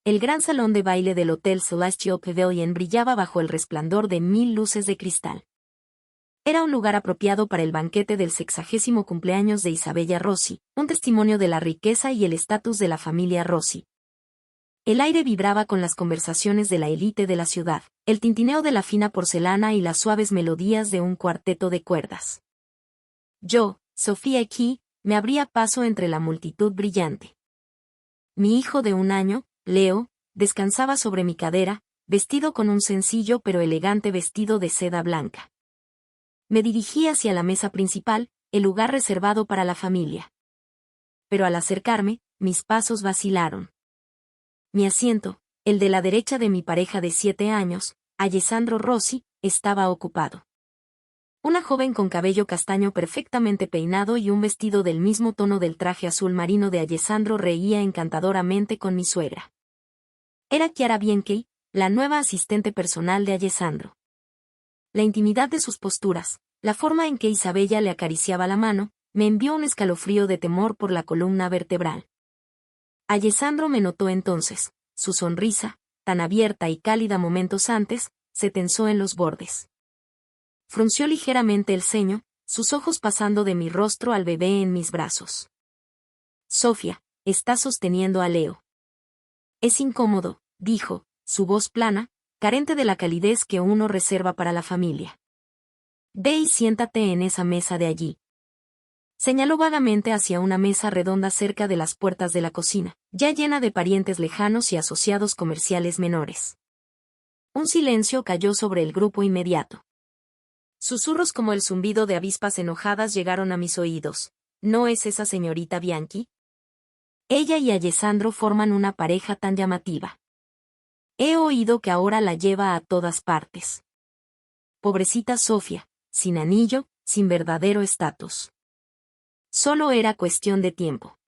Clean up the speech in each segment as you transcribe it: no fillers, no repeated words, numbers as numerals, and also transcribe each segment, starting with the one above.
El gran salón de baile del Hotel Celestial Pavilion brillaba bajo el resplandor de 1000 luces de cristal. Era un lugar apropiado para el banquete del 60º cumpleaños de Isabella Rossi, un testimonio de la riqueza y el estatus de la familia Rossi. El aire vibraba con las conversaciones de la élite de la ciudad, el tintineo de la fina porcelana y las suaves melodías de un cuarteto de cuerdas. Yo, Sofía Key, me abría paso entre la multitud brillante. Mi hijo de 1 año, Leo, descansaba sobre mi cadera, vestido con un sencillo pero elegante vestido de seda blanca. Me dirigí hacia la mesa principal, el lugar reservado para la familia. Pero al acercarme, mis pasos vacilaron. Mi asiento, el de la derecha de mi pareja de 7 años, Alessandro Rossi, estaba ocupado. Una joven con cabello castaño perfectamente peinado y un vestido del mismo tono del traje azul marino de Alessandro reía encantadoramente con mi suegra. Era Chiara Bianchi, la nueva asistente personal de Alessandro. La intimidad de sus posturas, la forma en que Isabella le acariciaba la mano, me envió un escalofrío de temor por la columna vertebral. Alessandro me notó entonces, su sonrisa, tan abierta y cálida momentos antes, se tensó en los bordes. Frunció ligeramente el ceño, sus ojos pasando de mi rostro al bebé en mis brazos. Sofía, está sosteniendo a Leo. Es incómodo, dijo, su voz plana, carente de la calidez que uno reserva para la familia. Ve y siéntate en esa mesa de allí. Señaló vagamente hacia una mesa redonda cerca de las puertas de la cocina, ya llena de parientes lejanos y asociados comerciales menores. Un silencio cayó sobre el grupo inmediato. Susurros como el zumbido de avispas enojadas llegaron a mis oídos. ¿No es esa señorita Bianchi? Ella y Alessandro forman una pareja tan llamativa. He oído que ahora la lleva a todas partes. Pobrecita Sofía, sin anillo, sin verdadero estatus. Solo era cuestión de tiempo.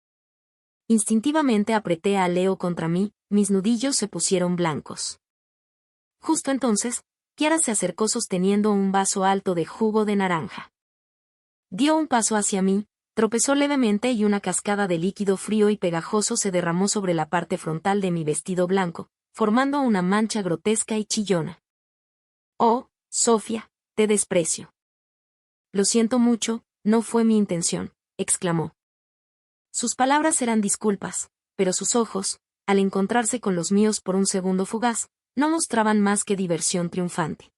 Instintivamente apreté a Leo contra mí, mis nudillos se pusieron blancos. Justo entonces, Chiara se acercó sosteniendo un vaso alto de jugo de naranja. Dio un paso hacia mí, tropezó levemente y una cascada de líquido frío y pegajoso se derramó sobre la parte frontal de mi vestido blanco, formando una mancha grotesca y chillona. Oh, Sofía, te desprecio. Lo siento mucho, no fue mi intención, exclamó. Sus palabras eran disculpas, pero sus ojos, al encontrarse con los míos por un segundo fugaz, no mostraban más que diversión triunfante.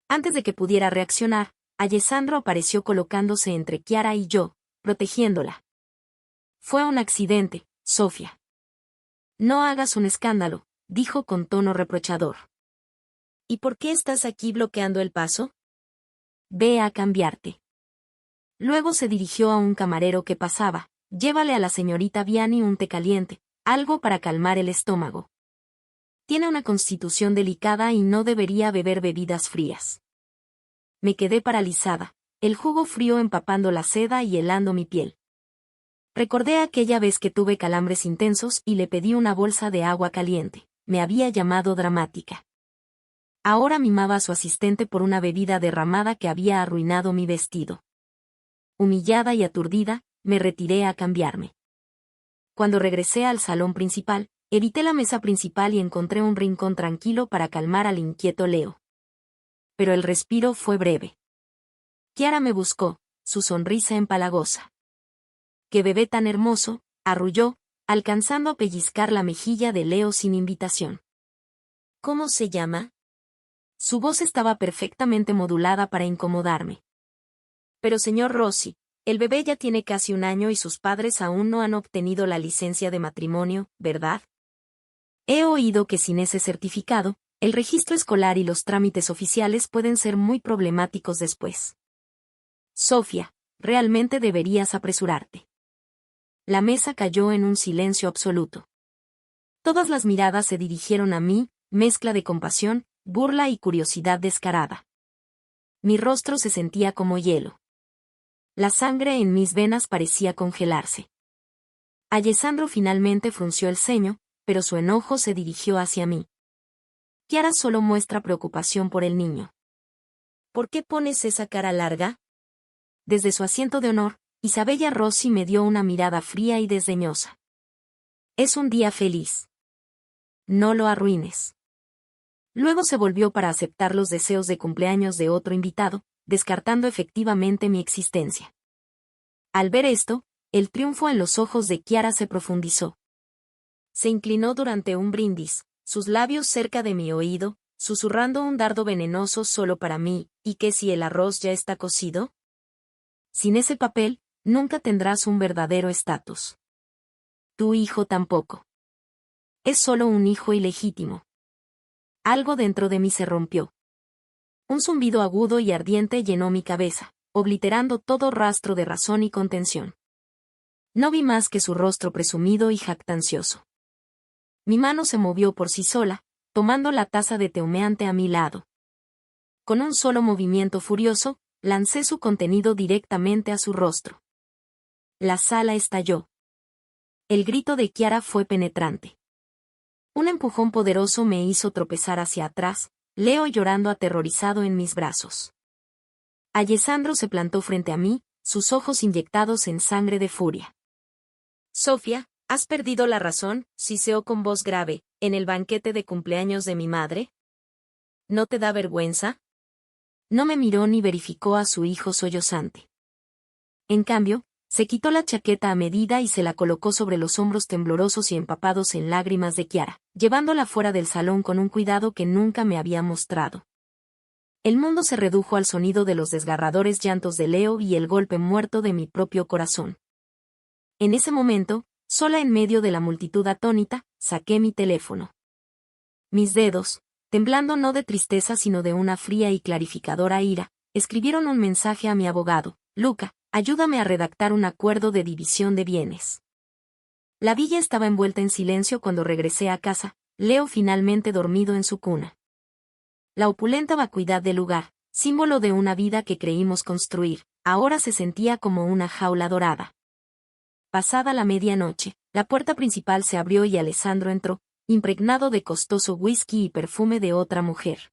Antes de que pudiera reaccionar, Alessandro apareció colocándose entre Chiara y yo, protegiéndola. Fue un accidente, Sofía. No hagas un escándalo, dijo con tono reprochador. ¿Y por qué estás aquí bloqueando el paso? Ve a cambiarte. Luego se dirigió a un camarero que pasaba. Llévale a la señorita Bianchi un té caliente, algo para calmar el estómago. Tiene una constitución delicada y no debería beber bebidas frías. Me quedé paralizada, el jugo frío empapando la seda y helando mi piel. Recordé aquella vez que tuve calambres intensos y le pedí una bolsa de agua caliente. Me había llamado dramática. Ahora mimaba a su asistente por una bebida derramada que había arruinado mi vestido. Humillada y aturdida, me retiré a cambiarme. Cuando regresé al salón principal, evité la mesa principal y encontré un rincón tranquilo para calmar al inquieto Leo. Pero el respiro fue breve. Chiara me buscó, su sonrisa empalagosa. ¡Qué bebé tan hermoso!, arrulló, alcanzando a pellizcar la mejilla de Leo sin invitación. ¿Cómo se llama? Su voz estaba perfectamente modulada para incomodarme. Pero señor Rossi, el bebé ya tiene casi 1 año y sus padres aún no han obtenido la licencia de matrimonio, ¿verdad? He oído que sin ese certificado, el registro escolar y los trámites oficiales pueden ser muy problemáticos después. Sofía, realmente deberías apresurarte. La mesa cayó en un silencio absoluto. Todas las miradas se dirigieron a mí, mezcla de compasión, burla y curiosidad descarada. Mi rostro se sentía como hielo. La sangre en mis venas parecía congelarse. Alessandro finalmente frunció el ceño, pero su enojo se dirigió hacia mí. Chiara solo muestra preocupación por el niño. ¿Por qué pones esa cara larga? Desde su asiento de honor, Isabella Rossi me dio una mirada fría y desdeñosa. Es un día feliz. no lo arruines. Luego se volvió para aceptar los deseos de cumpleaños de otro invitado, descartando efectivamente mi existencia. Al ver esto, el triunfo en los ojos de Kiara se profundizó. Se inclinó durante un brindis, sus labios cerca de mi oído, susurrando un dardo venenoso solo para mí, ¿y qué si el arroz ya está cocido? Sin ese papel, nunca tendrás un verdadero estatus. Tu hijo tampoco. Es solo un hijo ilegítimo. Algo dentro de mí se rompió. Un zumbido agudo y ardiente llenó mi cabeza, obliterando todo rastro de razón y contención. No vi más que su rostro presumido y jactancioso. Mi mano se movió por sí sola, tomando la taza de té humeante a mi lado. Con un solo movimiento furioso, lancé su contenido directamente a su rostro. La sala estalló. El grito de Kiara fue penetrante. Un empujón poderoso me hizo tropezar hacia atrás, Leo llorando aterrorizado en mis brazos. Alessandro se plantó frente a mí, sus ojos inyectados en sangre de furia. Sofía, ¿has perdido la razón?, siseó con voz grave, ¿en el banquete de cumpleaños de mi madre? ¿No te da vergüenza? No me miró ni verificó a su hijo sollozante. En cambio, se quitó la chaqueta a medida y se la colocó sobre los hombros temblorosos y empapados en lágrimas de Kiara, llevándola fuera del salón con un cuidado que nunca me había mostrado. El mundo se redujo al sonido de los desgarradores llantos de Leo y el golpe muerto de mi propio corazón. En ese momento, sola en medio de la multitud atónita, saqué mi teléfono. Mis dedos, temblando no de tristeza sino de una fría y clarificadora ira, escribieron un mensaje a mi abogado: Luca, ayúdame a redactar un acuerdo de división de bienes. La villa estaba envuelta en silencio cuando regresé a casa, Leo finalmente dormido en su cuna. La opulenta vacuidad del lugar, símbolo de una vida que creímos construir, ahora se sentía como una jaula dorada. Pasada la medianoche, la puerta principal se abrió y Alessandro entró, impregnado de costoso whisky y perfume de otra mujer.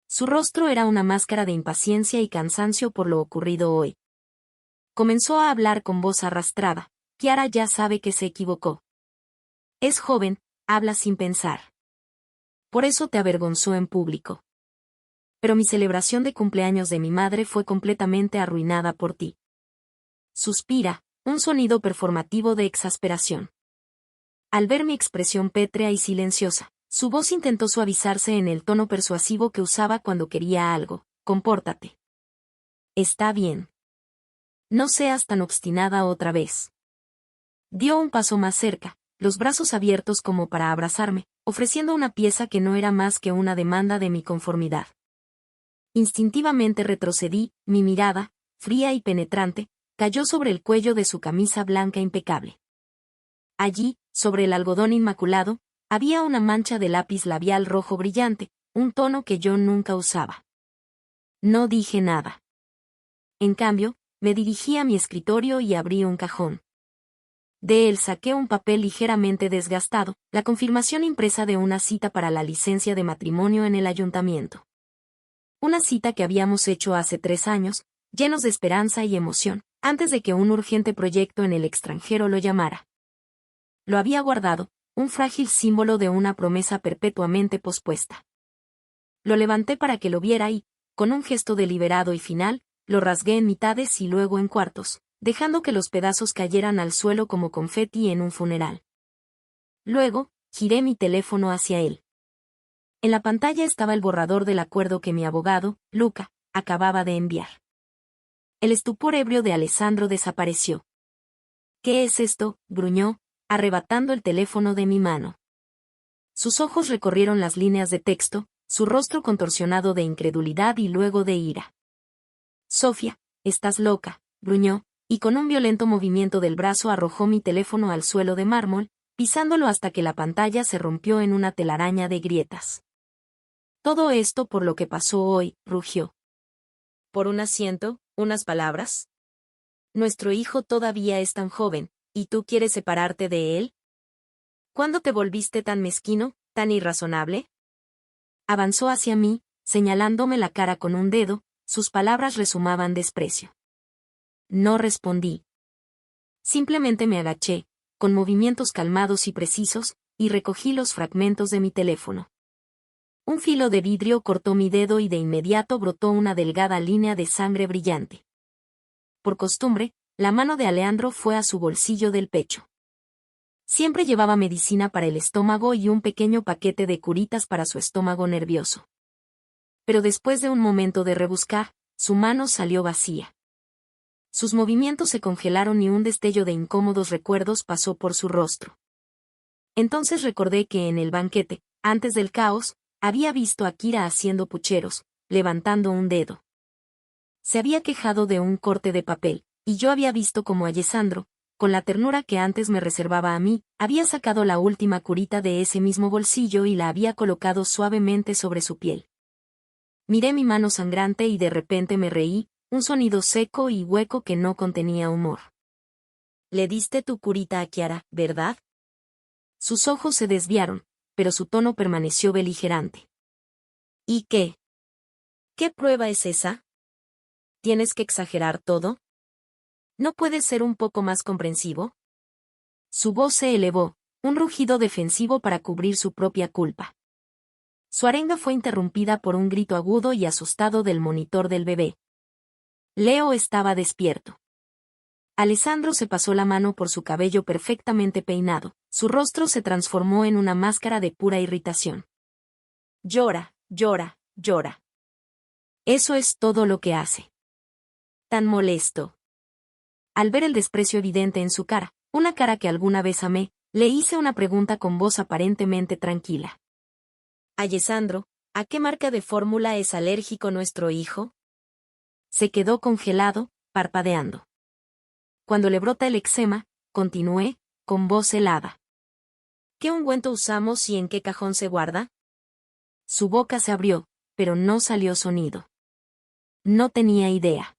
Su rostro era una máscara de impaciencia y cansancio por lo ocurrido hoy. Comenzó a hablar con voz arrastrada. Kiara ya sabe que se equivocó. Es joven, habla sin pensar. Por eso te avergonzó en público. Pero mi celebración de cumpleaños de mi madre fue completamente arruinada por ti. Suspira, un sonido performativo de exasperación. Al ver mi expresión pétrea y silenciosa, su voz intentó suavizarse en el tono persuasivo que usaba cuando quería algo: compórtate. Está bien. No seas tan obstinada otra vez. Dio un paso más cerca, los brazos abiertos como para abrazarme, ofreciendo una pieza que no era más que una demanda de mi conformidad. Instintivamente retrocedí, mi mirada, fría y penetrante, cayó sobre el cuello de su camisa blanca impecable. Allí, sobre el algodón inmaculado, había una mancha de lápiz labial rojo brillante, un tono que yo nunca usaba. No dije nada. En cambio, me dirigí a mi escritorio y abrí un cajón. De él saqué un papel ligeramente desgastado, la confirmación impresa de una cita para la licencia de matrimonio en el ayuntamiento. Una cita que habíamos hecho hace 3 años, llenos de esperanza y emoción, antes de que un urgente proyecto en el extranjero lo llamara. Lo había guardado, un frágil símbolo de una promesa perpetuamente pospuesta. Lo levanté para que lo viera y, con un gesto deliberado y final, lo rasgué en mitades y luego en cuartos, dejando que los pedazos cayeran al suelo como confeti en un funeral. Luego, giré mi teléfono hacia él. En la pantalla estaba el borrador del acuerdo que mi abogado, Luca, acababa de enviar. El estupor ebrio de Alessandro desapareció. ¿Qué es esto?, gruñó, arrebatando el teléfono de mi mano. Sus ojos recorrieron las líneas de texto, su rostro contorsionado de incredulidad y luego de ira. Sofía, estás loca, gruñó, y con un violento movimiento del brazo arrojó mi teléfono al suelo de mármol, pisándolo hasta que la pantalla se rompió en una telaraña de grietas. Todo esto por lo que pasó hoy, rugió. ¿Por un asiento, unas palabras? Nuestro hijo todavía es tan joven, ¿y tú quieres separarte de él? ¿Cuándo te volviste tan mezquino, tan irrazonable? Avanzó hacia mí, señalándome la cara con un dedo, sus palabras rezumaban desprecio. No respondí. Simplemente me agaché, con movimientos calmados y precisos, y recogí los fragmentos de mi teléfono. Un filo de vidrio cortó mi dedo y de inmediato brotó una delgada línea de sangre brillante. Por costumbre, la mano de Alejandro fue a su bolsillo del pecho. Siempre llevaba medicina para el estómago y un pequeño paquete de curitas para su estómago nervioso. Pero después de un momento de rebuscar, su mano salió vacía. Sus movimientos se congelaron y un destello de incómodos recuerdos pasó por su rostro. Entonces recordé que en el banquete, antes del caos, había visto a Kira haciendo pucheros, levantando un dedo. Se había quejado de un corte de papel, y yo había visto como Alessandro, con la ternura que antes me reservaba a mí, había sacado la última curita de ese mismo bolsillo y la había colocado suavemente sobre su piel. Miré mi mano sangrante y de repente me reí, un sonido seco y hueco que no contenía humor. «Le diste tu curita a Chiara, ¿verdad?» Sus ojos se desviaron, pero su tono permaneció beligerante. «¿Y qué? ¿Qué prueba es esa? ¿Tienes que exagerar todo? ¿No puedes ser un poco más comprensivo?» Su voz se elevó, un rugido defensivo para cubrir su propia culpa. Su arenga fue interrumpida por un grito agudo y asustado del monitor del bebé. Leo estaba despierto. Alessandro se pasó la mano por su cabello perfectamente peinado, su rostro se transformó en una máscara de pura irritación. Llora, llora, llora. Eso es todo lo que hace. Tan molesto. Al ver el desprecio evidente en su cara, una cara que alguna vez amé, le hice una pregunta con voz aparentemente tranquila. Alessandro, ¿a qué marca de fórmula es alérgico nuestro hijo? Se quedó congelado, parpadeando. Cuando le brota el eczema, continué, con voz helada. ¿Qué ungüento usamos y en qué cajón se guarda? Su boca se abrió, pero no salió sonido. No tenía idea.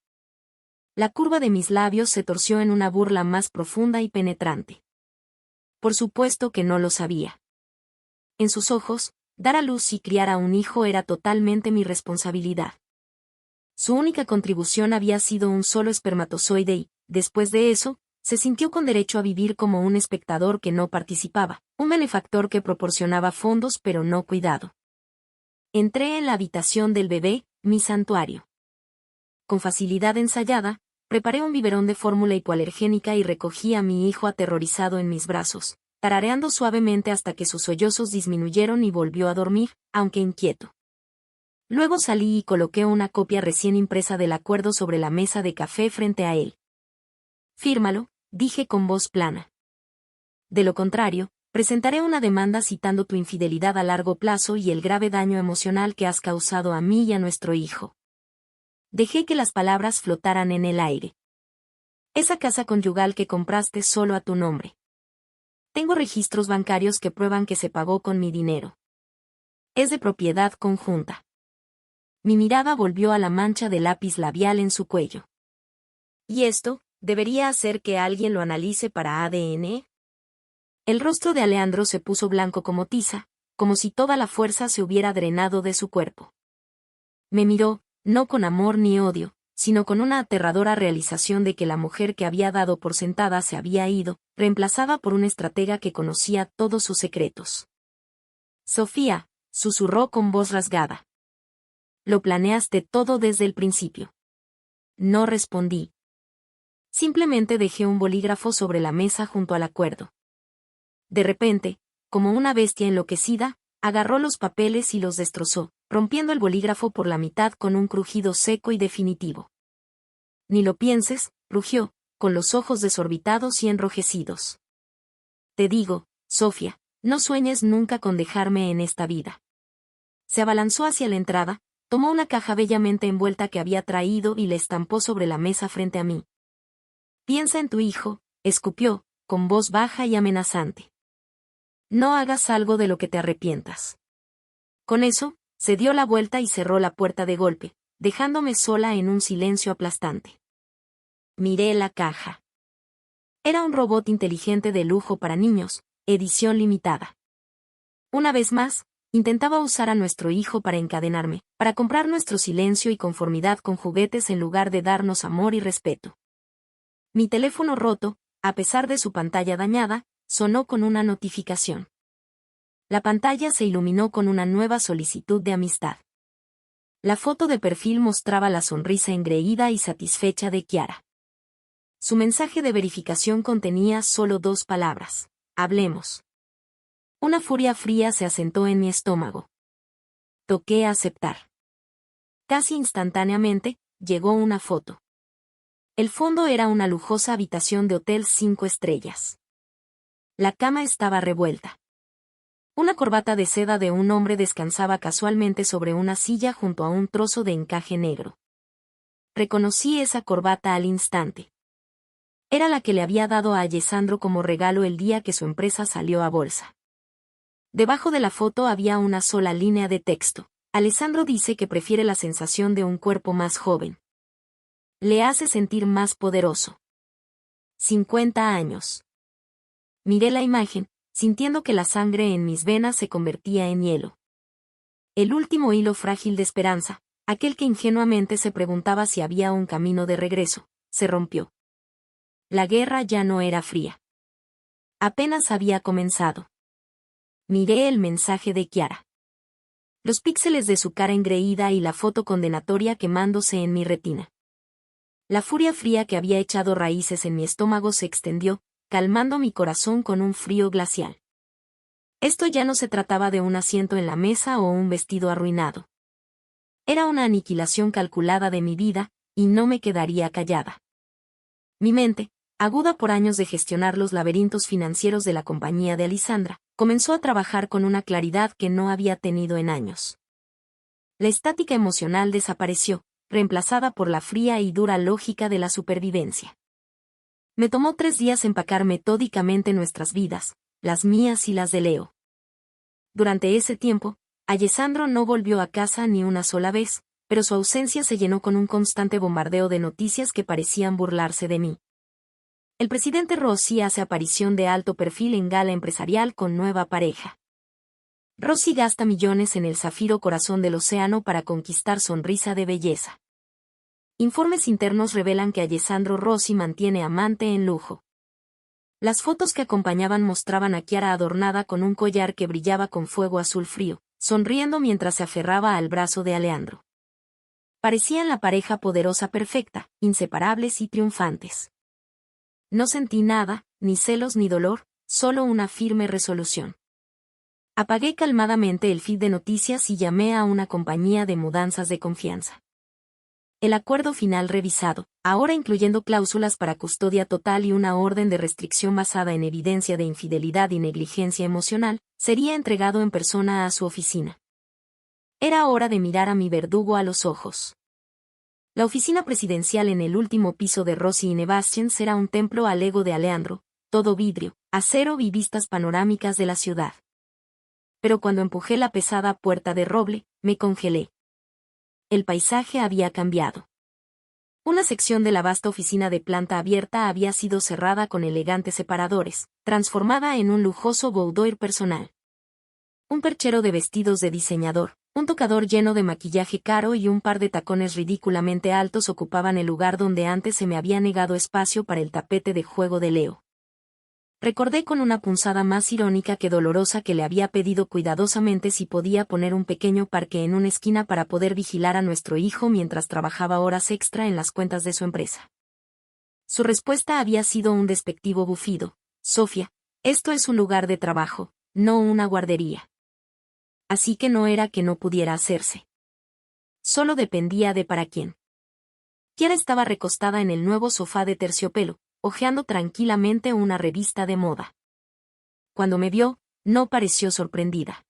La curva de mis labios se torció en una burla más profunda y penetrante. Por supuesto que no lo sabía. En sus ojos, dar a luz y criar a un hijo era totalmente mi responsabilidad. Su única contribución había sido un solo espermatozoide y, después de eso, se sintió con derecho a vivir como un espectador que no participaba, un benefactor que proporcionaba fondos pero no cuidado. Entré en la habitación del bebé, mi santuario. Con facilidad ensayada, preparé un biberón de fórmula hipoalergénica y recogí a mi hijo aterrorizado en mis brazos, tarareando suavemente hasta que sus sollozos disminuyeron y volvió a dormir, aunque inquieto. Luego salí y coloqué una copia recién impresa del acuerdo sobre la mesa de café frente a él. Fírmalo, dije con voz plana. De lo contrario, presentaré una demanda citando tu infidelidad a largo plazo y el grave daño emocional que has causado a mí y a nuestro hijo. Dejé que las palabras flotaran en el aire. Esa casa conyugal que compraste solo a tu nombre. Tengo registros bancarios que prueban que se pagó con mi dinero. Es de propiedad conjunta. Mi mirada volvió a la mancha de lápiz labial en su cuello. ¿Y esto, debería hacer que alguien lo analice para ADN? El rostro de Alejandro se puso blanco como tiza, como si toda la fuerza se hubiera drenado de su cuerpo. Me miró, no con amor ni odio, sino con una aterradora realización de que la mujer que había dado por sentada se había ido, reemplazada por una estratega que conocía todos sus secretos. Sofía, susurró con voz rasgada. Lo planeaste todo desde el principio. No respondí. Simplemente dejé un bolígrafo sobre la mesa junto al acuerdo. De repente, como una bestia enloquecida, agarró los papeles y los destrozó, rompiendo el bolígrafo por la mitad con un crujido seco y definitivo. Ni lo pienses, rugió, con los ojos desorbitados y enrojecidos. Te digo, Sofía, no sueñes nunca con dejarme en esta vida. Se abalanzó hacia la entrada, tomó una caja bellamente envuelta que había traído y la estampó sobre la mesa frente a mí. Piensa en tu hijo, escupió, con voz baja y amenazante. No hagas algo de lo que te arrepientas. Con eso, se dio la vuelta y cerró la puerta de golpe, dejándome sola en un silencio aplastante. Miré la caja. Era un robot inteligente de lujo para niños, edición limitada. Una vez más, intentaba usar a nuestro hijo para encadenarme, para comprar nuestro silencio y conformidad con juguetes en lugar de darnos amor y respeto. Mi teléfono roto, a pesar de su pantalla dañada, sonó con una notificación. La pantalla se iluminó con una nueva solicitud de amistad. La foto de perfil mostraba la sonrisa engreída y satisfecha de Kiara. Su mensaje de verificación contenía solo 2 palabras: hablemos. Una furia fría se asentó en mi estómago. Toqué aceptar. Casi instantáneamente, llegó una foto. El fondo era una lujosa habitación de hotel 5 estrellas. La cama estaba revuelta. Una corbata de seda de un hombre descansaba casualmente sobre una silla junto a un trozo de encaje negro. Reconocí esa corbata al instante. Era la que le había dado a Alessandro como regalo el día que su empresa salió a bolsa. Debajo de la foto había una sola línea de texto: Alessandro dice que prefiere la sensación de un cuerpo más joven. Le hace sentir más poderoso. 50 años. Miré la imagen, sintiendo que la sangre en mis venas se convertía en hielo. El último hilo frágil de esperanza, aquel que ingenuamente se preguntaba si había un camino de regreso, se rompió. La guerra ya no era fría. Apenas había comenzado. Miré el mensaje de Kiara. Los píxeles de su cara engreída y la foto condenatoria quemándose en mi retina. La furia fría que había echado raíces en mi estómago se extendió, calmando mi corazón con un frío glacial. Esto ya no se trataba de un asiento en la mesa o un vestido arruinado. Era una aniquilación calculada de mi vida, y no me quedaría callada. Mi mente, aguda por años de gestionar los laberintos financieros de la compañía de Alessandra, comenzó a trabajar con una claridad que no había tenido en años. La estática emocional desapareció, reemplazada por la fría y dura lógica de la supervivencia. Me tomó 3 días empacar metódicamente nuestras vidas, las mías y las de Leo. Durante ese tiempo, Alessandro no volvió a casa ni una sola vez, pero su ausencia se llenó con un constante bombardeo de noticias que parecían burlarse de mí. El presidente Rossi hace aparición de alto perfil en gala empresarial con nueva pareja. Rossi gasta millones en el zafiro corazón del océano para conquistar sonrisa de belleza. Informes internos revelan que Alessandro Rossi mantiene amante en lujo. Las fotos que acompañaban mostraban a Kiara adornada con un collar que brillaba con fuego azul frío, sonriendo mientras se aferraba al brazo de Aleandro. Parecían la pareja poderosa perfecta, inseparables y triunfantes. No sentí nada, ni celos ni dolor, solo una firme resolución. Apagué calmadamente el feed de noticias y llamé a una compañía de mudanzas de confianza. El acuerdo final revisado, ahora incluyendo cláusulas para custodia total y una orden de restricción basada en evidencia de infidelidad y negligencia emocional, sería entregado en persona a su oficina. Era hora de mirar a mi verdugo a los ojos. La oficina presidencial en el último piso de Rossi y Nebastians era un templo al ego de Aleandro, todo vidrio, acero y vistas panorámicas de la ciudad. Pero cuando empujé la pesada puerta de roble, me congelé. El paisaje había cambiado. Una sección de la vasta oficina de planta abierta había sido cerrada con elegantes separadores, transformada en un lujoso boudoir personal. Un perchero de vestidos de diseñador, un tocador lleno de maquillaje caro y un par de tacones ridículamente altos ocupaban el lugar donde antes se me había negado espacio para el tapete de juego de Leo. Recordé con una punzada más irónica que dolorosa que le había pedido cuidadosamente si podía poner un pequeño parque en una esquina para poder vigilar a nuestro hijo mientras trabajaba horas extra en las cuentas de su empresa. Su respuesta había sido un despectivo bufido: Sofía, esto es un lugar de trabajo, no una guardería. Así que no era que no pudiera hacerse. Solo dependía de para quién. Kiara estaba recostada en el nuevo sofá de terciopelo, hojeando tranquilamente una revista de moda. Cuando me vio, no pareció sorprendida.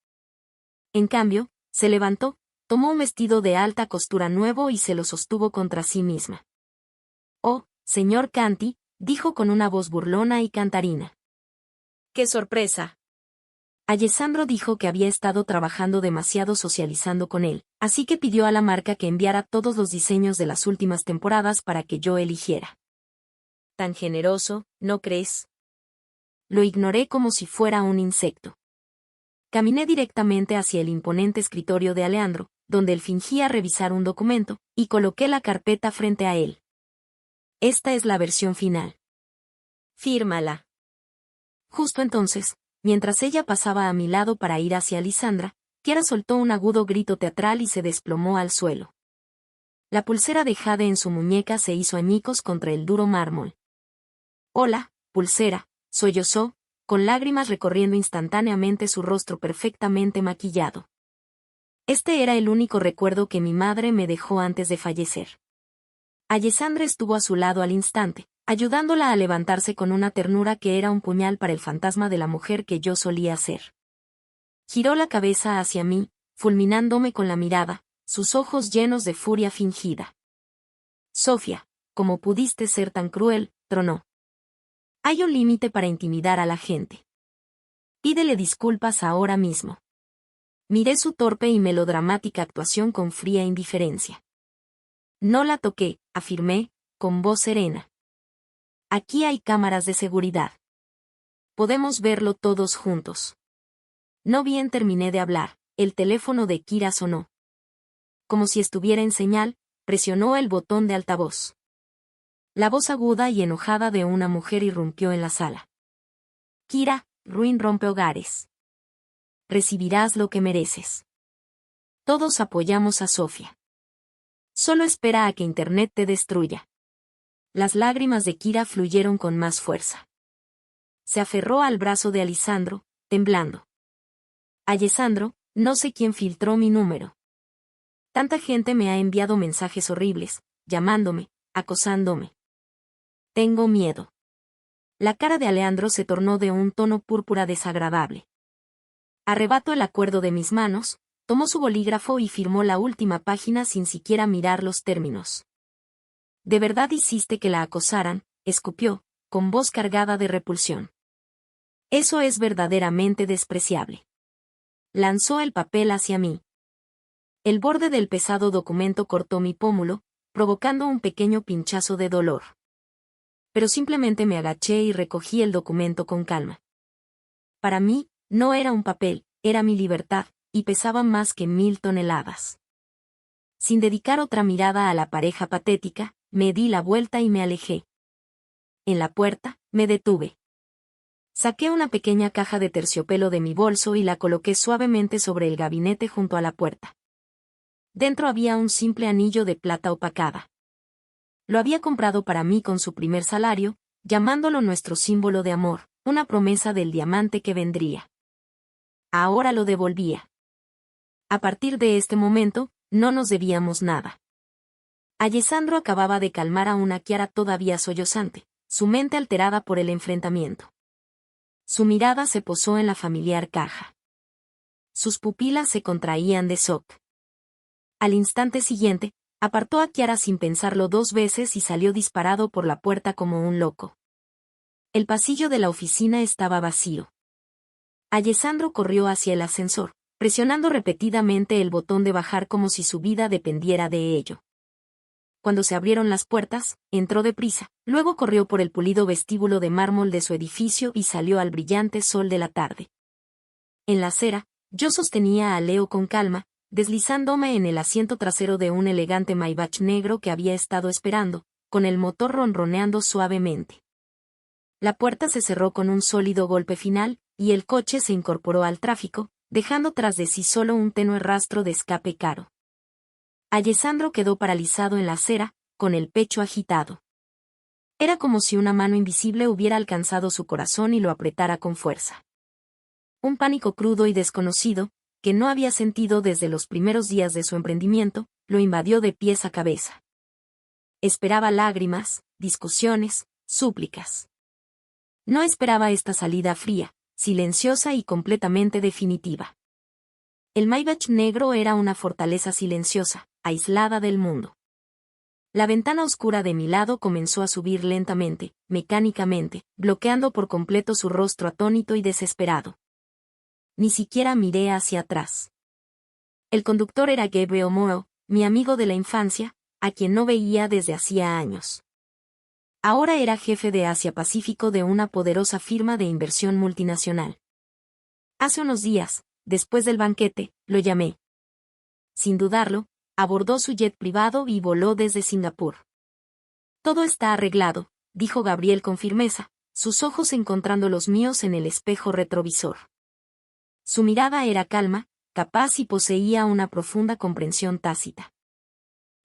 En cambio, se levantó, tomó un vestido de alta costura nuevo y se lo sostuvo contra sí misma. «Oh, señor Canty», dijo con una voz burlona y cantarina. «¡Qué sorpresa!». Alessandro dijo que había estado trabajando demasiado socializando con él, así que pidió a la marca que enviara todos los diseños de las últimas temporadas para que yo eligiera. Tan generoso, ¿no crees? Lo ignoré como si fuera un insecto. Caminé directamente hacia el imponente escritorio de Aleandro, donde él fingía revisar un documento, y coloqué la carpeta frente a él. Esta es la versión final. Fírmala. Justo entonces, Mientras ella pasaba a mi lado para ir hacia Lisandra, Kiara soltó un agudo grito teatral y se desplomó al suelo. La pulsera de jade en su muñeca se hizo añicos contra el duro mármol. «Hola, pulsera», sollozó, con lágrimas recorriendo instantáneamente su rostro perfectamente maquillado. Este era el único recuerdo que mi madre me dejó antes de fallecer. Alessandra estuvo a su lado al instante, ayudándola a levantarse con una ternura que era un puñal para el fantasma de la mujer que yo solía ser. Giró la cabeza hacia mí, fulminándome con la mirada, sus ojos llenos de furia fingida. «Sofía, ¿cómo pudiste ser tan cruel?», tronó. «Hay un límite para intimidar a la gente. Pídele disculpas ahora mismo». Miré su torpe y melodramática actuación con fría indiferencia. «No la toqué», afirmé, con voz serena. «Aquí hay cámaras de seguridad. Podemos verlo todos juntos». No bien terminé de hablar, el teléfono de Kira sonó. Como si estuviera en señal, presionó el botón de altavoz. La voz aguda y enojada de una mujer irrumpió en la sala. «Kira, ruin rompehogares. Recibirás lo que mereces. Todos apoyamos a Sofía. Solo espera a que Internet te destruya». Las lágrimas de Kira fluyeron con más fuerza. Se aferró al brazo de Alessandro, temblando. «Alessandro, no sé quién filtró mi número. Tanta gente me ha enviado mensajes horribles, llamándome, acosándome. Tengo miedo». La cara de Alejandro se tornó de un tono púrpura desagradable. Arrebató el acuerdo de mis manos, tomó su bolígrafo y firmó la última página sin siquiera mirar los términos. «¿De verdad hiciste que la acosaran?», escupió, con voz cargada de repulsión. «Eso es verdaderamente despreciable». Lanzó el papel hacia mí. El borde del pesado documento cortó mi pómulo, provocando un pequeño pinchazo de dolor. Pero simplemente me agaché y recogí el documento con calma. Para mí, no era un papel, era mi libertad, y pesaba más que 1000 toneladas. Sin dedicar otra mirada a la pareja patética, me di la vuelta y me alejé. En la puerta, me detuve. Saqué una pequeña caja de terciopelo de mi bolso y la coloqué suavemente sobre el gabinete junto a la puerta. Dentro había un simple anillo de plata opacada. Lo había comprado para mí con su primer salario, llamándolo nuestro símbolo de amor, una promesa del diamante que vendría. Ahora lo devolvía. A partir de este momento, no nos debíamos nada. Alessandro acababa de calmar a una Kiara todavía sollozante, su mente alterada por el enfrentamiento. Su mirada se posó en la familiar caja. Sus pupilas se contraían de shock. Al instante siguiente, apartó a Kiara sin pensarlo 2 veces y salió disparado por la puerta como un loco. El pasillo de la oficina estaba vacío. Alessandro corrió hacia el ascensor, presionando repetidamente el botón de bajar como si su vida dependiera de ello. Cuando se abrieron las puertas, entró deprisa, luego corrió por el pulido vestíbulo de mármol de su edificio y salió al brillante sol de la tarde. En la acera, yo sostenía a Leo con calma, deslizándome en el asiento trasero de un elegante Maybach negro que había estado esperando, con el motor ronroneando suavemente. La puerta se cerró con un sólido golpe final, y el coche se incorporó al tráfico, dejando tras de sí solo un tenue rastro de escape caro. Alessandro quedó paralizado en la acera, con el pecho agitado. Era como si una mano invisible hubiera alcanzado su corazón y lo apretara con fuerza. Un pánico crudo y desconocido, que no había sentido desde los primeros días de su emprendimiento, lo invadió de pies a cabeza. Esperaba lágrimas, discusiones, súplicas. No esperaba esta salida fría, silenciosa y completamente definitiva. El Maybach negro era una fortaleza silenciosa, aislada del mundo. La ventana oscura de mi lado comenzó a subir lentamente, mecánicamente, bloqueando por completo su rostro atónito y desesperado. Ni siquiera miré hacia atrás. El conductor era Gabriel Morrow, mi amigo de la infancia, a quien no veía desde hacía años. Ahora era jefe de Asia Pacífico de una poderosa firma de inversión multinacional. Hace unos días, después del banquete, lo llamé. Sin dudarlo, abordó su jet privado y voló desde Singapur. Todo está arreglado, dijo Gabriel con firmeza, sus ojos encontrando los míos en el espejo retrovisor. Su mirada era calma, capaz y poseía una profunda comprensión tácita.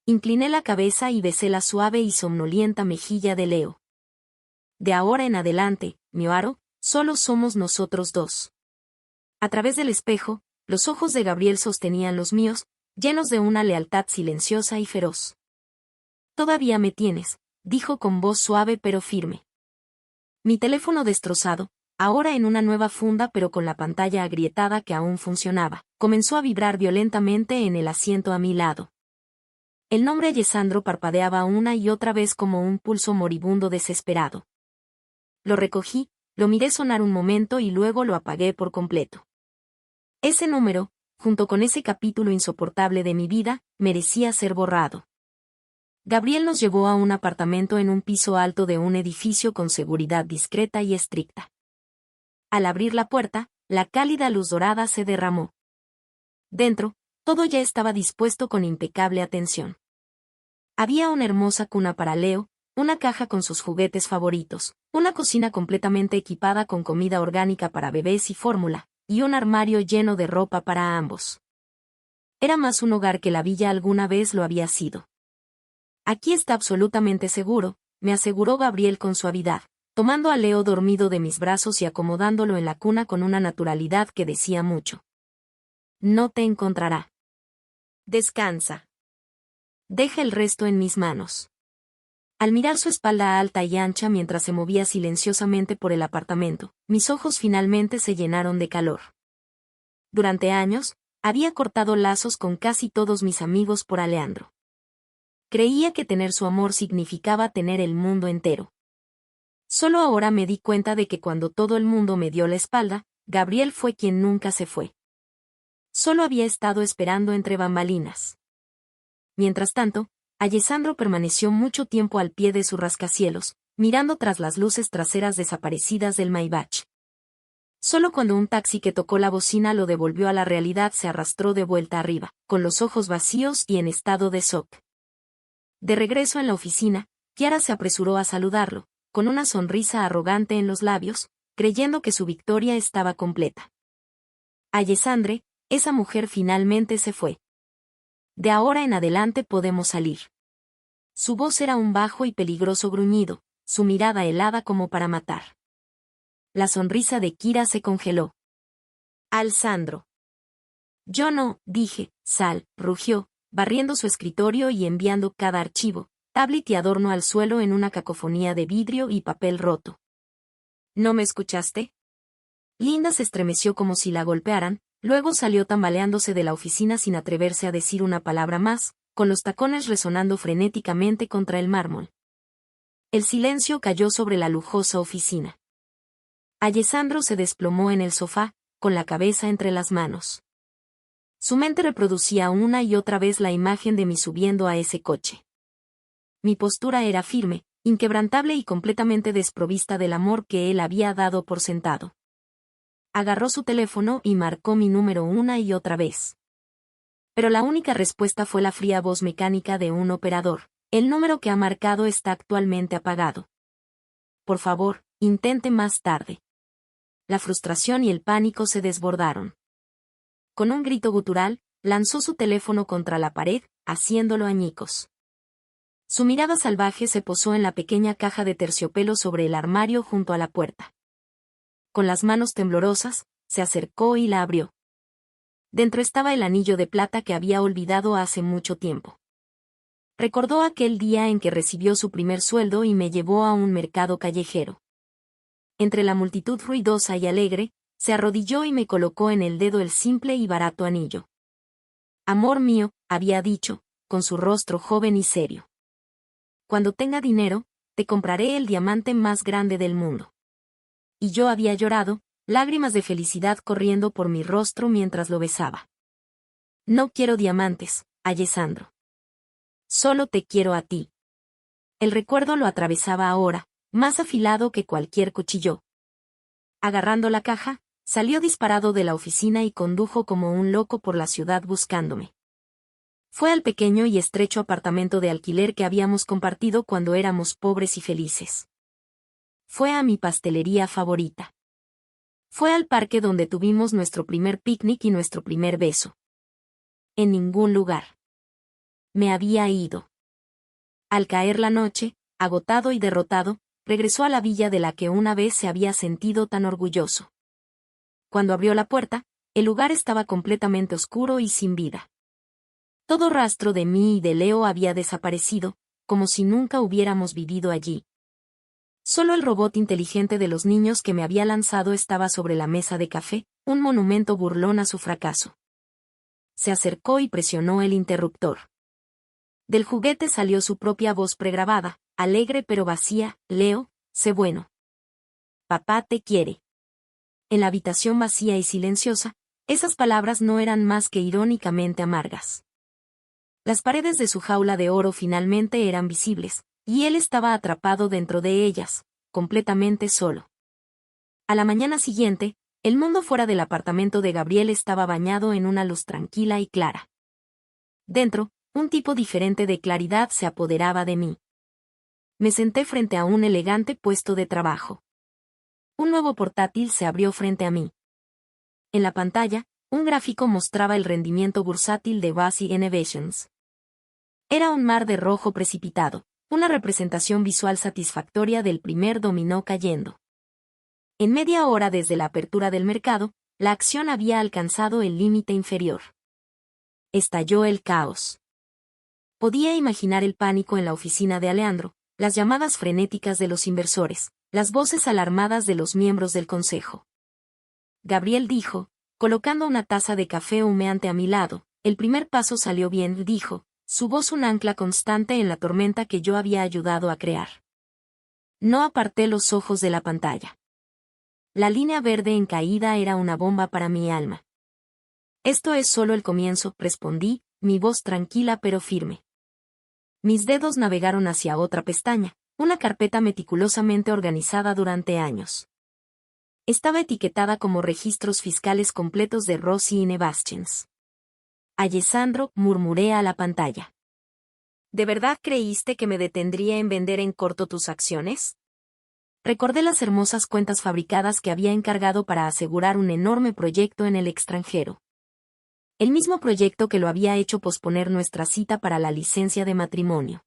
Incliné la cabeza y besé la suave y somnolienta mejilla de Leo. De ahora en adelante, Mioaro, solo somos nosotros dos. A través del espejo, los ojos de Gabriel sostenían los míos, llenos de una lealtad silenciosa y feroz. Todavía me tienes, dijo con voz suave pero firme. Mi teléfono destrozado, ahora en una nueva funda pero con la pantalla agrietada que aún funcionaba, comenzó a vibrar violentamente en el asiento a mi lado. El nombre Alessandro parpadeaba una y otra vez como un pulso moribundo desesperado. Lo recogí, lo miré sonar un momento y luego lo apagué por completo. Ese número, junto con ese capítulo insoportable de mi vida, merecía ser borrado. Gabriel nos llevó a un apartamento en un piso alto de un edificio con seguridad discreta y estricta. Al abrir la puerta, la cálida luz dorada se derramó. Dentro, todo ya estaba dispuesto con impecable atención. Había una hermosa cuna para Leo, una caja con sus juguetes favoritos, una cocina completamente equipada con comida orgánica para bebés y fórmula, y un armario lleno de ropa para ambos. Era más un hogar que la villa alguna vez lo había sido. Aquí está absolutamente seguro, me aseguró Gabriel con suavidad, tomando a Leo dormido de mis brazos y acomodándolo en la cuna con una naturalidad que decía mucho. No te encontrará. Descansa. Deja el resto en mis manos. Al mirar su espalda alta y ancha mientras se movía silenciosamente por el apartamento, mis ojos finalmente se llenaron de calor. Durante años, había cortado lazos con casi todos mis amigos por Aleandro. Creía que tener su amor significaba tener el mundo entero. Solo ahora me di cuenta de que cuando todo el mundo me dio la espalda, Gabriel fue quien nunca se fue. Solo había estado esperando entre bambalinas. Mientras tanto, Alessandro permaneció mucho tiempo al pie de su rascacielos, mirando tras las luces traseras desaparecidas del Maybach. Solo cuando un taxi que tocó la bocina lo devolvió a la realidad se arrastró de vuelta arriba, con los ojos vacíos y en estado de shock. De regreso en la oficina, Chiara se apresuró a saludarlo, con una sonrisa arrogante en los labios, creyendo que su victoria estaba completa. Alessandre, esa mujer finalmente se fue. De ahora en adelante podemos salir. Su voz era un bajo y peligroso gruñido, su mirada helada como para matar. La sonrisa de Kira se congeló. Alessandro. Yo no, dije, Sal, rugió, barriendo su escritorio y enviando cada archivo, tablet y adorno al suelo en una cacofonía de vidrio y papel roto. ¿No me escuchaste? Linda se estremeció como si la golpearan, luego salió tambaleándose de la oficina sin atreverse a decir una palabra más, con los tacones resonando frenéticamente contra el mármol. El silencio cayó sobre la lujosa oficina. Alessandro se desplomó en el sofá, con la cabeza entre las manos. Su mente reproducía una y otra vez la imagen de mí subiendo a ese coche. Mi postura era firme, inquebrantable y completamente desprovista del amor que él había dado por sentado. Agarró su teléfono y marcó mi número una y otra vez. Pero la única respuesta fue la fría voz mecánica de un operador. El número que ha marcado está actualmente apagado. Por favor, intente más tarde. La frustración y el pánico se desbordaron. Con un grito gutural, lanzó su teléfono contra la pared, haciéndolo añicos. Su mirada salvaje se posó en la pequeña caja de terciopelo sobre el armario junto a la puerta. Con las manos temblorosas, se acercó y la abrió. Dentro estaba el anillo de plata que había olvidado hace mucho tiempo. Recordó aquel día en que recibió su primer sueldo y me llevó a un mercado callejero. Entre la multitud ruidosa y alegre, se arrodilló y me colocó en el dedo el simple y barato anillo. Amor mío, había dicho, con su rostro joven y serio. Cuando tenga dinero, te compraré el diamante más grande del mundo. Y yo había llorado, lágrimas de felicidad corriendo por mi rostro mientras lo besaba. No quiero diamantes, Alessandro. Solo te quiero a ti. El recuerdo lo atravesaba ahora, más afilado que cualquier cuchillo. Agarrando la caja, salió disparado de la oficina y condujo como un loco por la ciudad buscándome. Fue al pequeño y estrecho apartamento de alquiler que habíamos compartido cuando éramos pobres y felices. Fue a mi pastelería favorita. Fue al parque donde tuvimos nuestro primer picnic y nuestro primer beso. En ningún lugar. Me había ido. Al caer la noche, agotado y derrotado, regresó a la villa de la que una vez se había sentido tan orgulloso. Cuando abrió la puerta, el lugar estaba completamente oscuro y sin vida. Todo rastro de mí y de Leo había desaparecido, como si nunca hubiéramos vivido allí. Solo el robot inteligente de los niños que me había lanzado estaba sobre la mesa de café, un monumento burlón a su fracaso. Se acercó y presionó el interruptor. Del juguete salió su propia voz pregrabada, alegre pero vacía: Leo, sé bueno. Papá te quiere. En la habitación vacía y silenciosa, esas palabras no eran más que irónicamente amargas. Las paredes de su jaula de oro finalmente eran visibles, y él estaba atrapado dentro de ellas, completamente solo. A la mañana siguiente, el mundo fuera del apartamento de Gabriel estaba bañado en una luz tranquila y clara. Dentro, un tipo diferente de claridad se apoderaba de mí. Me senté frente a un elegante puesto de trabajo. Un nuevo portátil se abrió frente a mí. En la pantalla, un gráfico mostraba el rendimiento bursátil de Basi Innovations. Era un mar de rojo precipitado, una representación visual satisfactoria del primer dominó cayendo. En media hora desde la apertura del mercado, la acción había alcanzado el límite inferior. Estalló el caos. Podía imaginar el pánico en la oficina de Alejandro, las llamadas frenéticas de los inversores, las voces alarmadas de los miembros del consejo. Gabriel dijo, colocando una taza de café humeante a mi lado: el primer paso salió bien, dijo, su voz un ancla constante en la tormenta que yo había ayudado a crear. No aparté los ojos de la pantalla. La línea verde en caída era una bomba para mi alma. Esto es solo el comienzo, respondí, mi voz tranquila pero firme. Mis dedos navegaron hacia otra pestaña, una carpeta meticulosamente organizada durante años. Estaba etiquetada como registros fiscales completos de Rossi Innovations. Alessandro, murmuré a la pantalla. ¿De verdad creíste que me detendría en vender en corto tus acciones? Recordé las hermosas cuentas fabricadas que había encargado para asegurar un enorme proyecto en el extranjero. El mismo proyecto que lo había hecho posponer nuestra cita para la licencia de matrimonio.